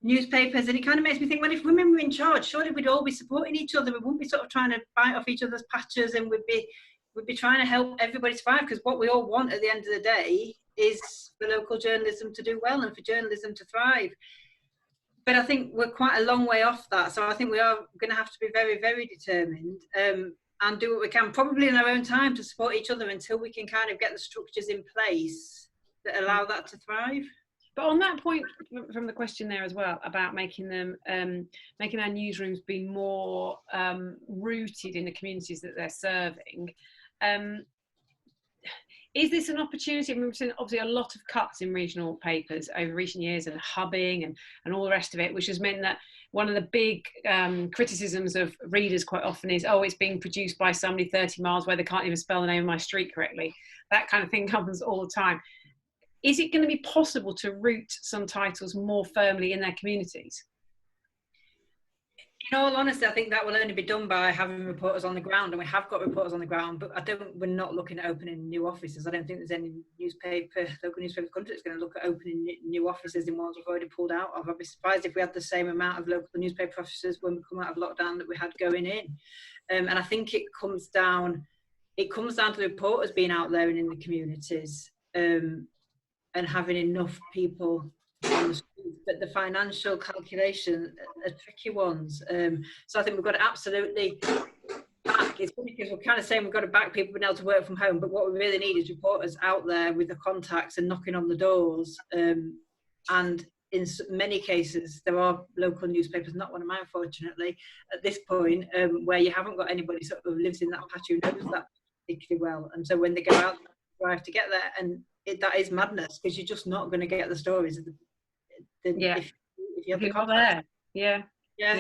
newspapers, and it kind of makes me think, well, if women were in charge, surely we'd all be supporting each other. We wouldn't be sort of trying to bite off each other's patches, and we'd be trying to help everybody survive, because what we all want at the end of the day is for local journalism to do well and for journalism to thrive. But I think we're quite a long way off that, so I think we are going to have to be very, very determined and do what we can, probably in our own time, to support each other until we can kind of get the structures in place that allow that to thrive. But on that point from the question there as well, about making them making our newsrooms be more rooted in the communities that they're serving, is this an opportunity? I mean, we've seen obviously a lot of cuts in regional papers over recent years, and hubbing and all the rest of it, which has meant that one of the big criticisms of readers quite often is, oh, it's being produced by somebody 30 miles away, they can't even spell the name of my street correctly. That kind of thing happens all the time. Is it going to be possible to root some titles more firmly in their communities? In all honesty, I think that will only be done by having reporters on the ground, and we have got reporters on the ground, but we're not looking at opening new offices. I don't think there's any local newspaper in the country that's going to look at opening new offices in ones we've already pulled out of. I'd be surprised if we had the same amount of local newspaper offices when we come out of lockdown that we had going in. And I think it comes down to the reporters being out there and in the communities, and having enough people on the street. But the financial calculation are tricky ones. So I think we've got to absolutely back. It's funny because we're kind of saying we've got to back people being able to work from home, but what we really need is reporters out there with the contacts and knocking on the doors. And in many cases, there are local newspapers, not one of mine, unfortunately, at this point, where you haven't got anybody sort of lives in that patch who knows that particularly well. And so when they go out, they drive to get there, and that is madness, because you're just not going to get the stories if you have the contact. Yeah.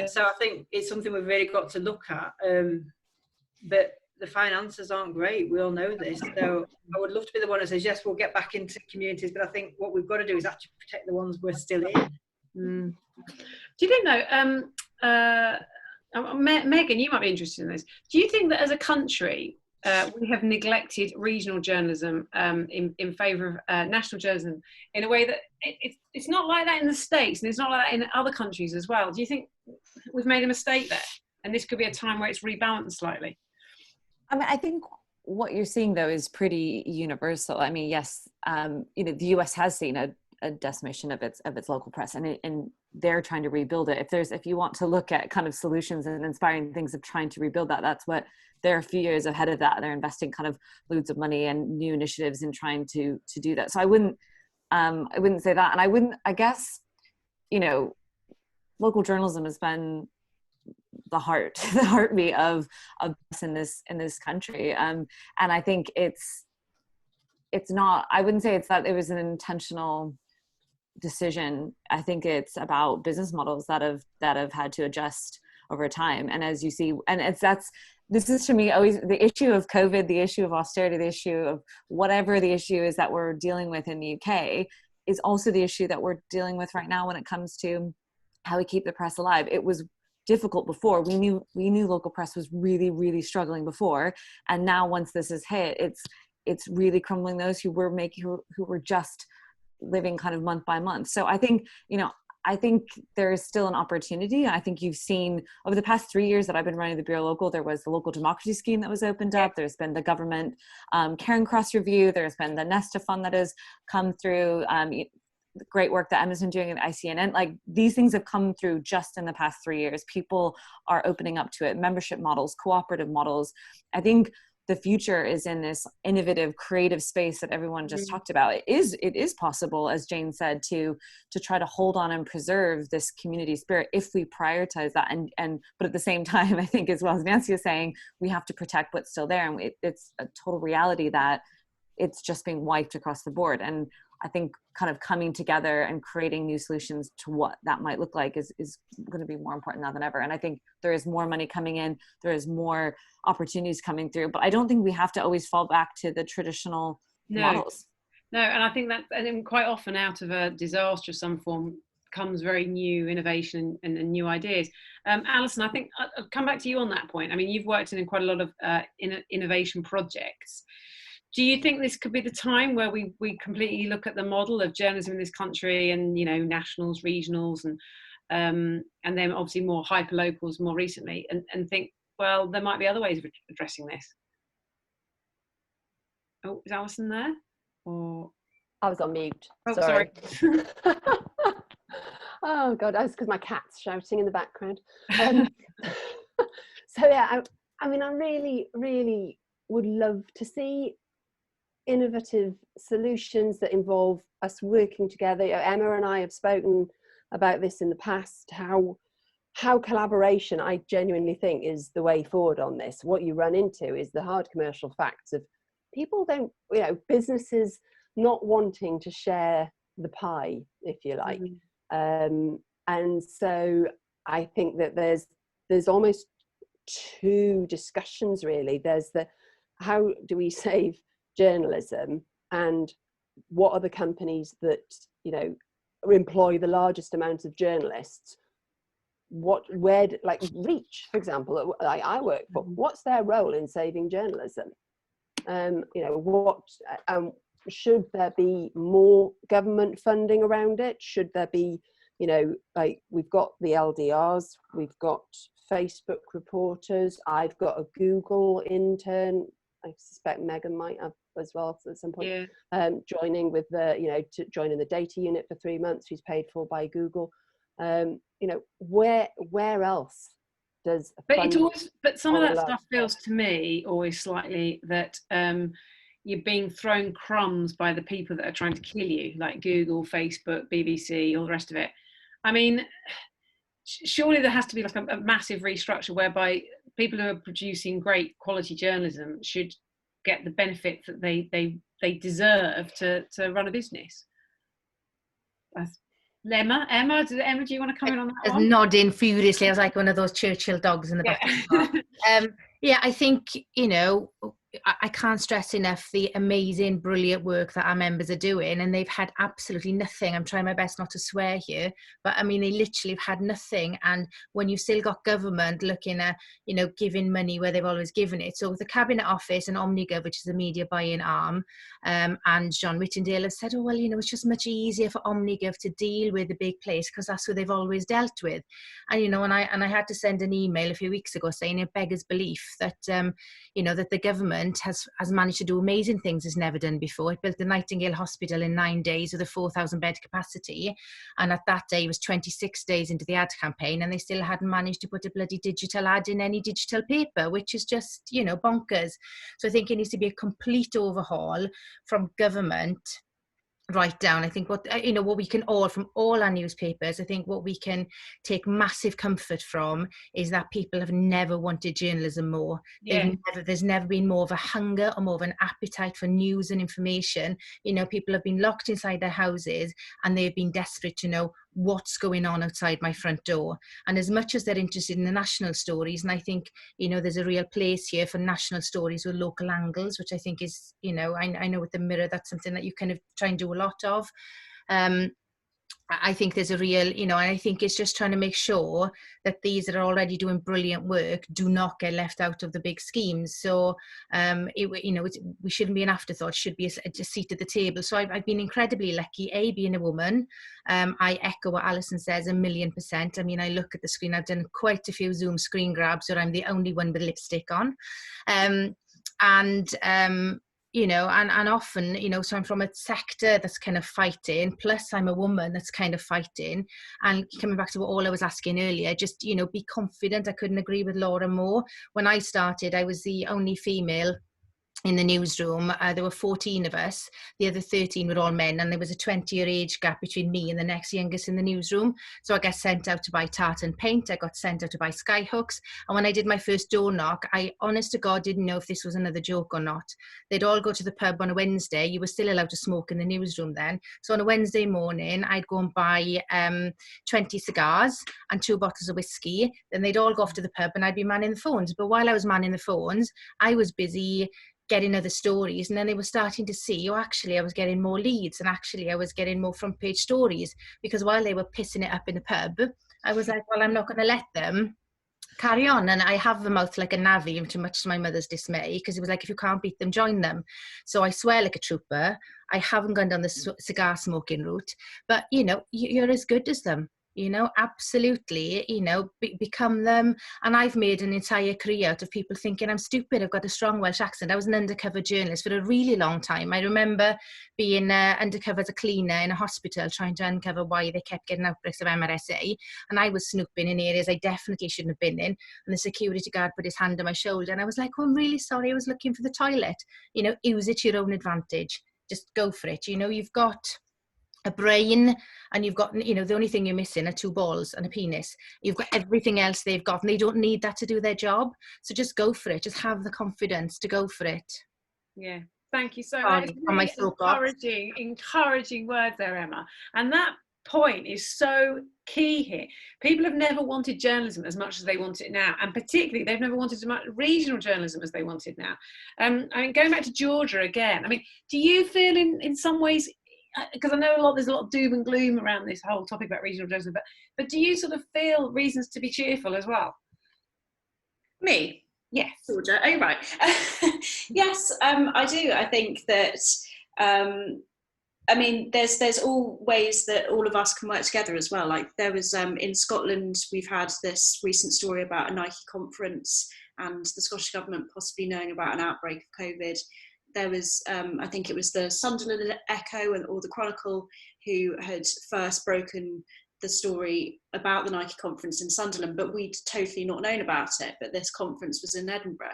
So I think it's something we've really got to look at. But the finances aren't great. We all know this. So I would love to be the one that says, yes, we'll get back into communities, but I think what we've got to do is actually protect the ones we're still in. Do you think, though, Megan, you might be interested in this. Do you think that as a country, we have neglected regional journalism in favour of national journalism in a way that it's not like that in the States, and it's not like that in other countries as well? Do you think we've made a mistake there, and this could be a time where it's rebalanced slightly? I mean, I think what you're seeing, though, is pretty universal. I mean, yes, the US has seen a decimation of its local press, and they're trying to rebuild it. If you want to look at kind of solutions and inspiring things of trying to rebuild that, that's what they're a few years ahead of that. They're investing kind of loads of money and new initiatives in trying to do that. So I wouldn't say that, and I guess, local journalism has been the heartbeat of us in this country, and I think it's not. I wouldn't say it's that it was an intentional decision. I think it's about business models that have had to adjust over time, and as you see, and that's this is to me always the issue of COVID, the issue of austerity, the issue of whatever the issue is that we're dealing with in the UK is also the issue that we're dealing with right now when it comes to how we keep the press alive. It was difficult before. We knew local press was really, really struggling before. And now once this has hit, it's really crumbling those who were just living kind of month by month. So I think, I think there is still an opportunity. I think you've seen over the past 3 years that I've been running the Bureau Local, there was the local democracy scheme that was opened up. There's been the government Caring Cross review. There's been the Nesta fund that has come through. The great work that Emma's been doing at ICNN. Like these things have come through just in the past 3 years. People are opening up to it. Membership models, cooperative models. I think the future is in this innovative, creative space that everyone just talked about. It is possible, as Jane said, to try to hold on and preserve this community spirit if we prioritize that. But at the same time, I think, as well as Nancy is saying, we have to protect what's still there. And it's a total reality that it's just being wiped across the board. And I think kind of coming together and creating new solutions to what that might look like is going to be more important now than ever. And I think there is more money coming in, there is more opportunities coming through, but I don't think we have to always fall back to the traditional models. No, and I think that, and then quite often out of a disaster of some form comes very new innovation and new ideas. Alison, I think I'll come back to you on that point. I mean, you've worked in quite a lot of innovation projects. Do you think this could be the time where we completely look at the model of journalism in this country and, nationals, regionals, and then obviously more hyperlocals more recently, and think, well, there might be other ways of addressing this? Oh, is Alison there? Or I was on mute. Oh, sorry. Oh God, that's because my cat's shouting in the background. So yeah, I mean, I really, really would love to see innovative solutions that involve us working together. Emma and I have spoken about this in the past, how collaboration, I genuinely think, is the way forward on this. What you run into is the hard commercial facts of people don't, businesses not wanting to share the pie, if you like. And so I think that there's almost two discussions really. There's the, how do we save journalism, and what are the companies that employ the largest amount of journalists? Where like Reach, for example, I work for, what's their role in saving journalism? Should there be more government funding around it? Should there be, like we've got the LDRs, we've got Facebook reporters, I've got a Google intern, I suspect Megan might have as well at some point, joining with the, to join in the data unit for 3 months. She's paid for by Google. Where else does? But some of that stuff feels to me always slightly that you're being thrown crumbs by the people that are trying to kill you, like Google, Facebook, BBC, all the rest of it. I mean, surely there has to be like a massive restructure whereby people who are producing great quality journalism should get the benefit that they deserve to run a business. Emma, do you want to comment on that? I was nodding furiously. I was like one of those Churchill dogs in the back of the car. Yeah, I think, I can't stress enough the amazing, brilliant work that our members are doing, and they've had absolutely nothing. I'm trying my best not to swear here, but I mean, they literally have had nothing. And when you've still got government looking at, giving money where they've always given it. So the Cabinet Office and Omnigov, which is the media buying arm, and John Whittendale have said, oh, well, it's just much easier for Omnigov to deal with the big place because that's who they've always dealt with. And, and I had to send an email a few weeks ago saying it beggars belief that, that the government has managed to do amazing things it's never done before. It built the Nightingale Hospital in 9 days with a 4,000 bed capacity, and at that day it was 26 days into the ad campaign and they still hadn't managed to put a bloody digital ad in any digital paper, which is just bonkers. So I think it needs to be a complete overhaul from government right down. I think what we can all, from all our newspapers, I think what we can take massive comfort from is that people have never wanted journalism more. There's never been more of a hunger or more of an appetite for news and information. People have been locked inside their houses and they've been desperate to know what's going on outside my front door. And as much as they're interested in the national stories, and I think, you know, there's a real place here for national stories with local angles, which I think is, you know, I know with the Mirror, that's something that you kind of try and do a lot of. I think there's a real, you know, and I think it's just trying to make sure that these that are already doing brilliant work do not get left out of the big schemes. So, you know, we shouldn't be an afterthought, it should be a seat at the table. So I've been incredibly lucky, being a woman. I echo what Alison says 1,000,000%. I mean, I look at the screen, I've done quite a few Zoom screen grabs where I'm the only one with lipstick on. You know, and often, you know, so I'm from a sector that's kind of fighting, plus I'm a woman that's kind of fighting. And coming back to what Ola was asking earlier, just, you know, be confident. I couldn't agree with Laura more. When I started, I was the only female in the newsroom. There were 14 of us. The other 13 were all men, and there was a 20-year age gap between me and the next youngest in the newsroom. So I got sent out to buy tartan paint. I got sent out to buy skyhooks. And when I did my first door knock, I, honest to God, didn't know if this was another joke or not. They'd all go to the pub on a Wednesday. You were still allowed to smoke in the newsroom then. So on a Wednesday morning, I'd go and buy 20 cigars and 2 bottles of whiskey. Then they'd all go off to the pub and I'd be manning the phones. But while I was manning the phones, I was busy getting other stories, and then they were starting to see, oh, actually I was getting more leads, and actually I was getting more front page stories, because while they were pissing it up in the pub, I was like, well, I'm not going to let them carry on. And I have the mouth like a navvy, to much to my mother's dismay, because it was like, if you can't beat them, join them. So I swear like a trooper. I haven't gone down the cigar smoking route, but you know, you're as good as them. You know, absolutely, you know, become them. And I've made an entire career out of people thinking I'm stupid, I've got a strong Welsh accent. I was an undercover journalist for a really long time. I remember being undercover as a cleaner in a hospital, trying to uncover why they kept getting outbreaks of MRSA. And I was snooping in areas I definitely shouldn't have been in. And the security guard put his hand on my shoulder, and I was like, oh, I'm really sorry, I was looking for the toilet. You know, use it to your own advantage. Just go for it. You know, you've got a brain, and you've got, you know, the only thing you're missing are 2 balls and a penis. You've got everything else they've got, and they don't need that to do their job. So just go for it. Just have the confidence to go for it. Yeah, thank you so much. Really encouraging words there, Emma. And that point is so key here. People have never wanted journalism as much as they want it now, and particularly they've never wanted as much regional journalism as they wanted now. I mean, going back to Georgia again, I mean, do you feel in some ways, because I know there's a lot of doom and gloom around this whole topic about regional journalism, but do you sort of feel reasons to be cheerful as well? Me? Yes. Georgia. Oh, right. Yes, I do. I think that, I mean, there's all ways that all of us can work together as well. Like there was, in Scotland, we've had this recent story about a Nike conference and the Scottish Government possibly knowing about an outbreak of COVID. There was, I think it was the Sunderland Echo or the Chronicle who had first broken the story about the Nike conference in Sunderland, but we'd totally not known about it. But this conference was in Edinburgh.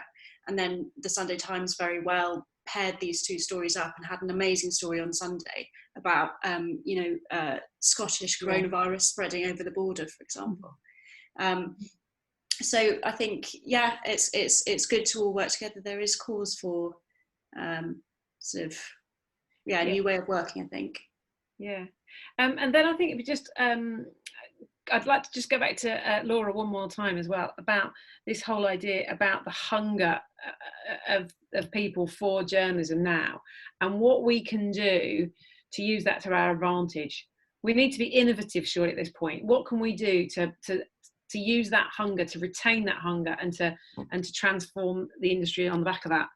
And then the Sunday Times very well paired these 2 stories up and had an amazing story on Sunday about, Scottish coronavirus spreading over the border, for example. So I think, yeah, it's good to all work together. There is cause for sort of a new way of working, I think. Yeah. And then I think it'd be just I'd like to just go back to Laura one more time as well about this whole idea about the hunger of people for journalism now, and what we can do to use that to our advantage. We need to be innovative, surely, at this point. What can we do to use that hunger, to retain that hunger, and to transform the industry on the back of that?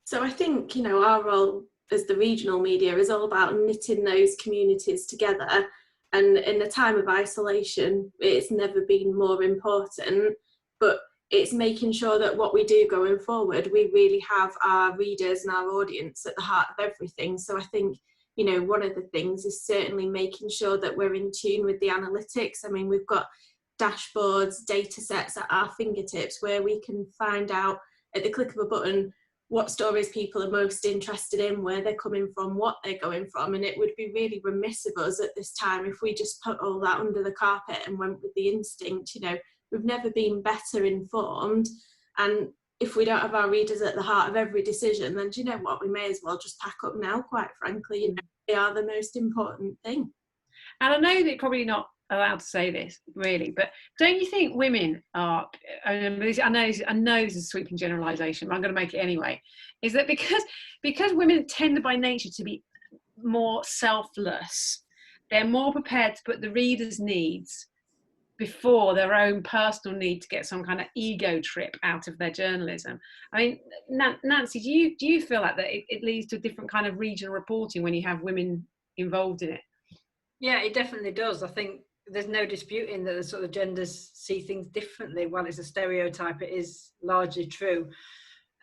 So I think, you know, our role as the regional media is all about knitting those communities together. And in a time of isolation, it's never been more important. But it's making sure that what we do going forward, we really have our readers and our audience at the heart of everything. So I think, you know, one of the things is certainly making sure that we're in tune with the analytics. I mean, we've got dashboards, data sets at our fingertips where we can find out at the click of a button what stories people are most interested in, where they're coming from, what they're going from. And it would be really remiss of us at this time if we just put all that under the carpet and went with the instinct. You know, we've never been better informed. And if we don't have our readers at the heart of every decision, then do you know what? We may as well just pack up now, quite frankly. You know, they are the most important thing. And I know that you're probably not allowed to say this really, but don't you think women are, I know this is a sweeping generalisation, but I'm going to make it anyway, is that because women tend by nature to be more selfless, they're more prepared to put the reader's needs before their own personal need to get some kind of ego trip out of their journalism. I mean, Nancy, do you feel like that it leads to a different kind of regional reporting when you have women involved in it? Yeah, it definitely does. I think there's no disputing that the sort of genders see things differently. While it's a stereotype, it is largely true.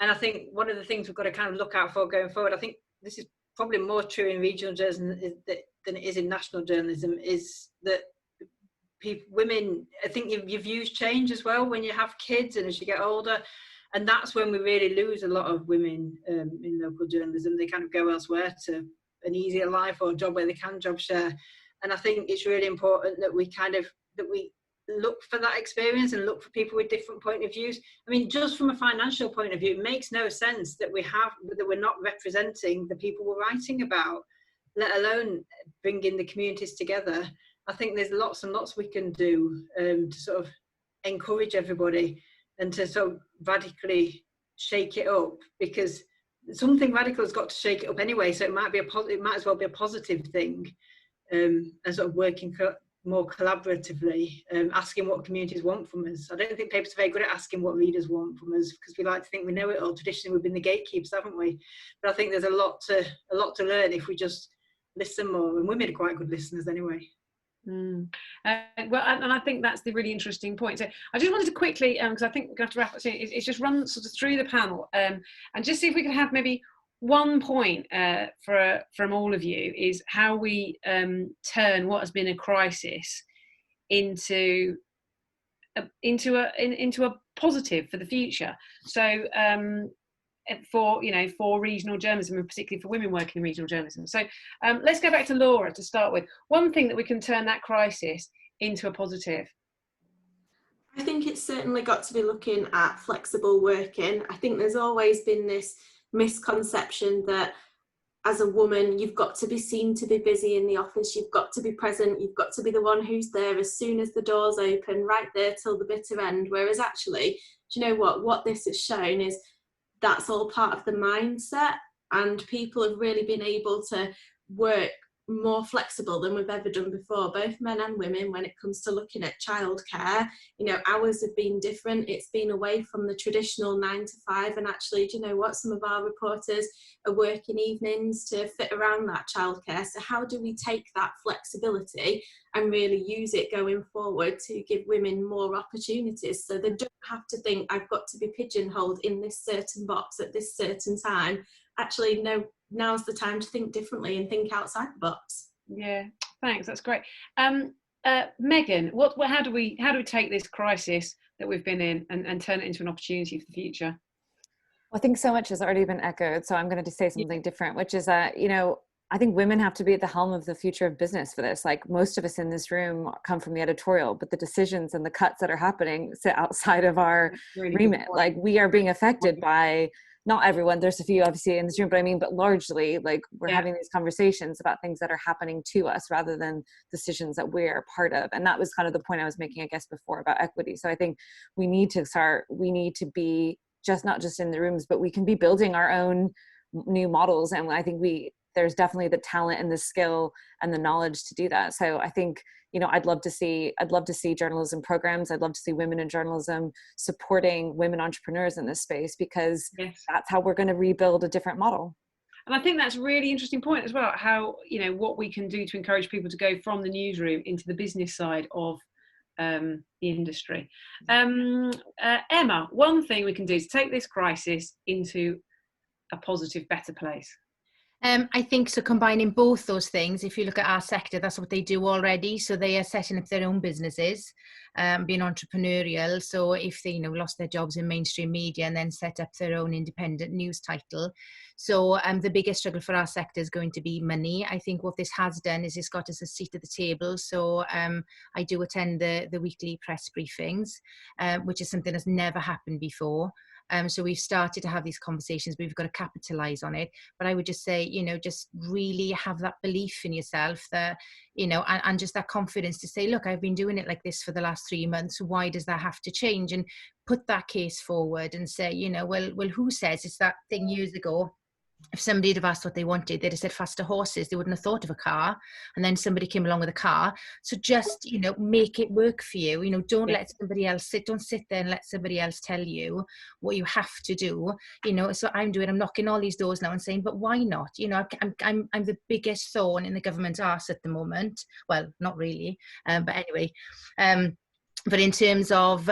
And I think one of the things we've got to kind of look out for going forward, I think this is probably more true in regional journalism than it is in national journalism, is that women, I think your views change as well when you have kids and as you get older, and that's when we really lose a lot of women in local journalism. They kind of go elsewhere to an easier life or a job where they can job share. And I think it's really important that we look for that experience and look for people with different point of views. I mean, just from a financial point of view, it makes no sense that we're not representing the people we're writing about, let alone bringing the communities together. I think there's lots and lots we can do to sort of encourage everybody and to sort of radically shake it up, because something radical has got to shake it up anyway. So it might as well be a positive thing, and sort of working more collaboratively, asking what communities want from us. I don't think papers are very good at asking what readers want from us, because we like to think we know it all. Traditionally, we've been the gatekeepers, haven't we? But I think there's a lot to learn if we just listen more, and women are quite good listeners anyway. Well, and I think that's the really interesting point. So I just wanted to quickly, because I think we're going to have to wrap up soon, is just run sort of through the panel and just see if we can have maybe one point from all of you, is how we turn what has been a crisis into a positive for the future. So for regional journalism, and particularly for women working in regional journalism. So let's go back to Laura to start with. One thing that we can turn that crisis into a positive. I think it's certainly got to be looking at flexible working. I think there's always been this misconception that as a woman, you've got to be seen to be busy in the office, you've got to be present, you've got to be the one who's there as soon as the doors open, right there till the bitter end. Whereas actually, do you know what this has shown is that's all part of the mindset, and people have really been able to work more flexible than we've ever done before, both men and women, when it comes to looking at childcare. You know, hours have been different. It's been away from the traditional 9 to 5, and actually, do you know what, some of our reporters are working evenings to fit around that childcare. So how do we take that flexibility and really use it going forward to give women more opportunities, so they don't have to think I've got to be pigeonholed in this certain box at this certain time? Actually, no, now's the time to think differently and think outside the box. Yeah, thanks, that's great. Megan, how do we take this crisis that we've been in and turn it into an opportunity for the future? Well, I think so much has already been echoed, so I'm going to say something different, which is that, I think women have to be at the helm of the future of business for this. Like, most of us in this room come from the editorial, but the decisions and the cuts that are happening sit outside of our remit. Like, we are being affected by, not everyone, there's a few obviously in this room, but largely, like, we're having these conversations about things that are happening to us rather than decisions that we're part of. And that was kind of the point I was making, I guess, before about equity. So I think we need to be not just in the rooms, but we can be building our own new models. And I think there's definitely the talent and the skill and the knowledge to do that. So I think, I'd love to see journalism programs. I'd love to see women in journalism supporting women entrepreneurs in this space, because that's how we're going to rebuild a different model. And I think that's a really interesting point as well, how, what we can do to encourage people to go from the newsroom into the business side of the industry. Emma, one thing we can do to take this crisis into a positive, better place. I think so, combining both those things. If you look at our sector, that's what they do already. So they are setting up their own businesses, being entrepreneurial. So if they lost their jobs in mainstream media and then set up their own independent news title. So the biggest struggle for our sector is going to be money. I think what this has done is it's got us a seat at the table. So I do attend the weekly press briefings, which is something that's never happened before. So we've started to have these conversations, but we've got to capitalize on it. But I would just say, you know, just really have that belief in yourself that, you know, and just that confidence to say, look, I've been doing it like this for the last 3 months. Why does that have to change? And put that case forward and say, you know, well, who says? It's that thing years ago. If somebody had have asked what they wanted, they'd have said faster horses. They wouldn't have thought of a car. And then somebody came along with a car. So just, you know, make it work for you. You know, don't let somebody else don't sit there and let somebody else tell you what you have to do. You know, so I'm knocking all these doors now and saying, but why not? You know, I'm the biggest thorn in the government's arse at the moment. Well, not really. But anyway, but in terms of,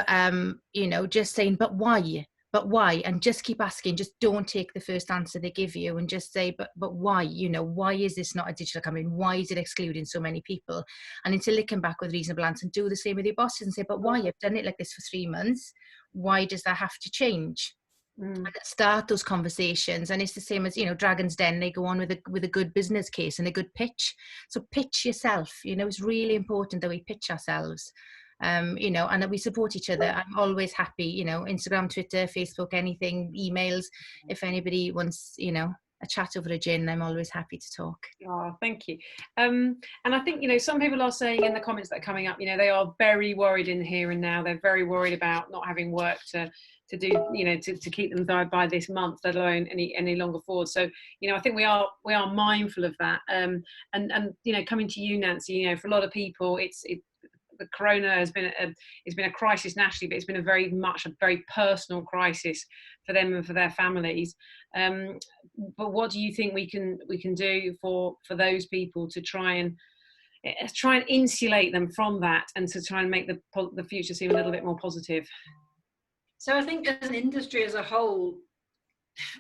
you know, just saying, but why? But why? And just keep asking. Just don't take the first answer they give you, and just say, but why? You know, why is this not a digital campaign? Why is it excluding so many people? And until they come back with reasonable answers, and do the same with your bosses and say, but why? You've done it like this for 3 months. Why does that have to change? And start those conversations. And it's the same as, you know, Dragon's Den. They go on with a good business case and a good pitch. So pitch yourself. You know, it's really important that we pitch ourselves. You know, and that we support each other. I'm always happy, you know, Instagram, Twitter, Facebook, anything, emails. If anybody wants, you know, a chat over a gin, I'm always happy to talk. Oh, thank you. And I think, you know, some people are saying in the comments that are coming up, you know, they are very worried in the here and now. They're very worried about not having work to do, you know, to keep them by this month, let alone any longer forward. So, you know, I think we are mindful of that. And you know, coming to you, Nancy, you know, for a lot of people, the corona has been a crisis nationally, but it's been a very personal crisis for them and for their families. But what do you think we can do for those people to try and insulate them from that, and to try and make the future seem a little bit more positive? So I think as an industry as a whole,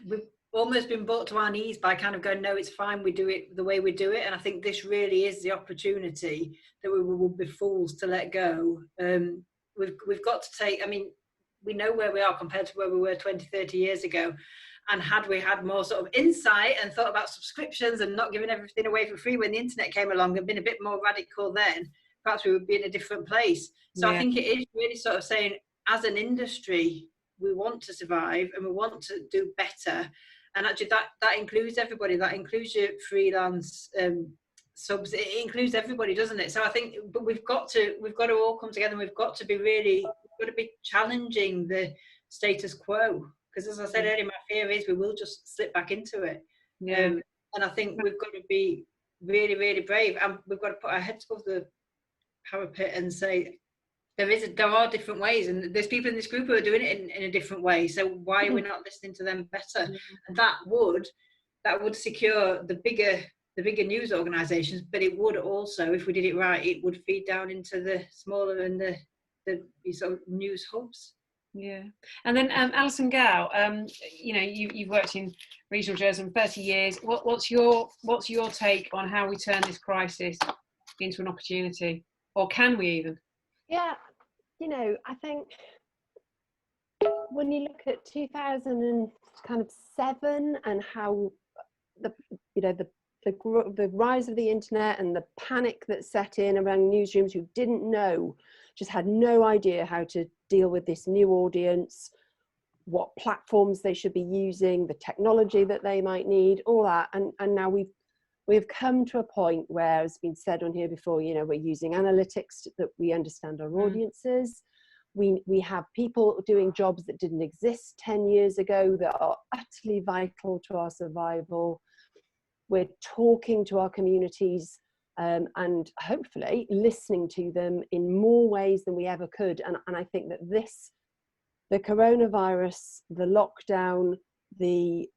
we've almost been brought to our knees by kind of going, no, it's fine, we do it the way we do it. And I think this really is the opportunity that we will be fools to let go. We've got to take, I mean, we know where we are compared to where we were 20, 30 years ago. And had we had more sort of insight and thought about subscriptions and not giving everything away for free when the internet came along and been a bit more radical then, perhaps we would be in a different place. So I think it is really sort of saying, as an industry, we want to survive and we want to do better. And actually that includes everybody. That includes your freelance subs. It includes everybody, doesn't it? So I think, but we've got to all come together, and we've got to be challenging the status quo. Because as I said earlier, my fear is we will just slip back into it. And I think we've got to be really, really brave, and we've got to put our heads above the parapet and say, there are different ways, and there's people in this group who are doing it in a different way. So why are we not listening to them better? And that would secure the bigger news organisations, but it would also, if we did it right, it would feed down into the smaller and the sort of news hubs. Yeah. And then Alison Gow, you know, you've worked in regional journalism 30 years. What's your take on how we turn this crisis into an opportunity, or can we even? Yeah, you know, I think when you look at 2007 and how the rise of the internet and the panic that set in around newsrooms who just had no idea how to deal with this new audience, what platforms they should be using, the technology that they might need, all that, and now we've come to a point where, as has been said on here before, you know, we're using analytics that we understand our audiences. We have people doing jobs that didn't exist 10 years ago that are utterly vital to our survival. We're talking to our communities and hopefully listening to them in more ways than we ever could. And I think that the coronavirus, the lockdown, the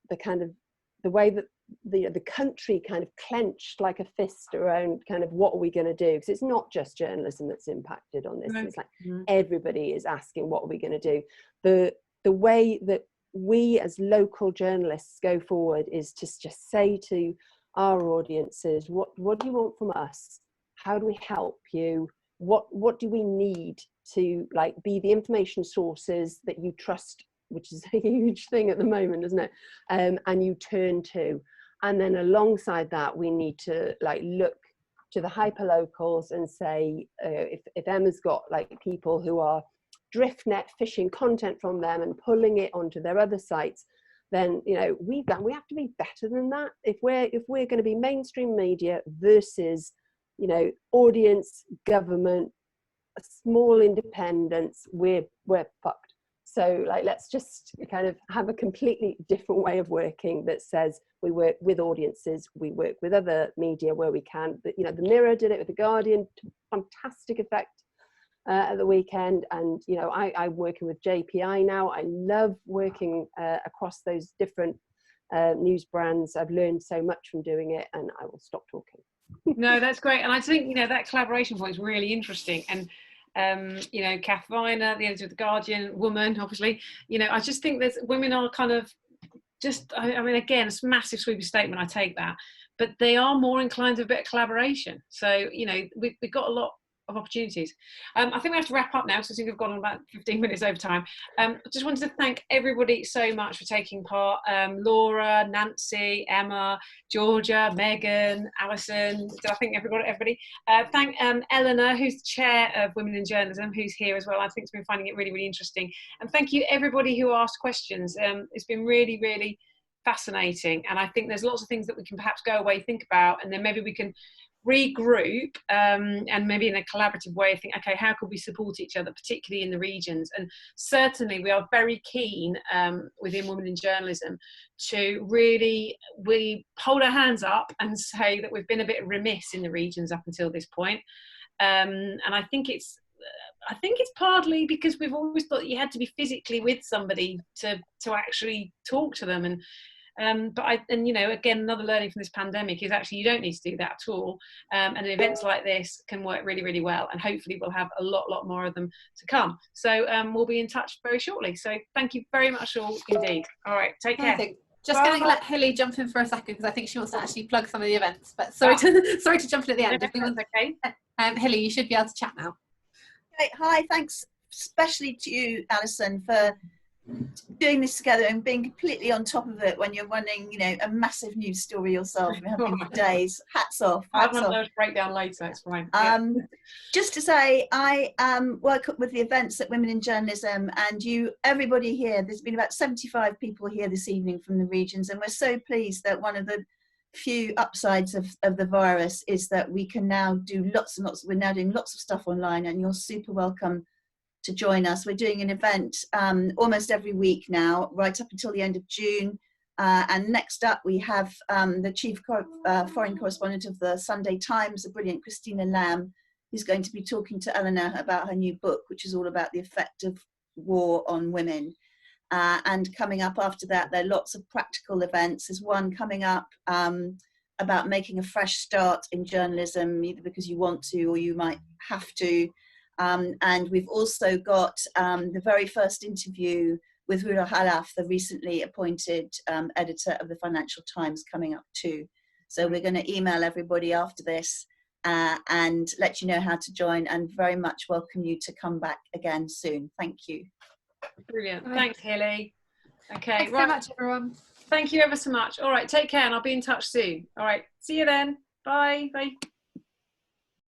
way that the country kind of clenched like a fist around kind of what are we going to do, because it's not just journalism that's impacted on this. It's like everybody is asking, what are we going to do? The way that we as local journalists go forward is to just say to our audiences, what do you want from us? How do we help you? What do we need to like be the information sources that you trust, which is a huge thing at the moment, isn't it? And you turn to. And then alongside that, we need to like look to the hyperlocals and say, if Emma's got like people who are drift net fishing content from them and pulling it onto their other sites, then we have to be better than that. If we're going to be mainstream media versus audience, government, small independents, we're fucked. So let's just kind of have a completely different way of working that says we work with audiences, we work with other media where we can. The Mirror did it with The Guardian, fantastic effect at the weekend. And I'm working with JPI now. I love working across those different news brands. I've learned so much from doing it, and I will stop talking. No, that's great. And I think that collaboration point is really interesting. And Kath Viner, the editor of The Guardian, woman, obviously, I just think that women are kind of again, it's a massive sweeping statement, I take that, but they are more inclined to a bit of collaboration. So, we've got a lot of opportunities. I think we have to wrap up now, so I think we've gone about 15 minutes over time. I just wanted to thank everybody so much for taking part. Laura, Nancy, Emma, Georgia, Megan, Alison. Did I think everybody? Thank Eleanor, who's the chair of Women in Journalism, who's here as well. I think has been finding it really, really interesting. And thank you everybody who asked questions. It's been really, really fascinating. And I think there's lots of things that we can perhaps go away, think about, and then maybe we can regroup and maybe in a collaborative way think, okay, how could we support each other, particularly in the regions? And certainly we are very keen within Women in Journalism to really hold our hands up and say that we've been a bit remiss in the regions up until this point. And I think it's partly because we've always thought you had to be physically with somebody to actually talk to them. And again, another learning from this pandemic is actually you don't need to do that at all. And events like this can work really, really well. And hopefully we'll have a lot more of them to come. So we'll be in touch very shortly. So thank you very much all indeed. All right, take care. Just going to let Hilly jump in for a second because I think she wants to actually plug some of the events. But sorry to jump in at the end. Okay. Hilly, you should be able to chat now. Okay, hi, thanks especially to you, Alison, for doing this together and being completely on top of it when you're running, a massive news story yourself. We have been for days. Hats off. I'll have a breakdown later. It's fine. Just to say, I work with the events at Women in Journalism, and everybody here. There's been about 75 people here this evening from the regions, and we're so pleased that one of the few upsides of the virus is that we can now do lots and lots. We're now doing lots of stuff online, and you're super welcome to join us. We're doing an event almost every week now, right up until the end of June. And next up, we have the chief foreign correspondent of the Sunday Times, the brilliant Christina Lamb, who's going to be talking to Eleanor about her new book, which is all about the effect of war on women. And coming up after that, there are lots of practical events. There's one coming up about making a fresh start in journalism, either because you want to or you might have to. And we've also got the very first interview with Rula Halaf, the recently appointed editor of the Financial Times, coming up too. So we're going to email everybody after this and let you know how to join, and very much welcome you to come back again soon. Thank you. Brilliant. Thanks, Hilly. Okay. Thanks so much, everyone. Thank you ever so much. All right, take care, and I'll be in touch soon. All right, see you then. Bye. Bye.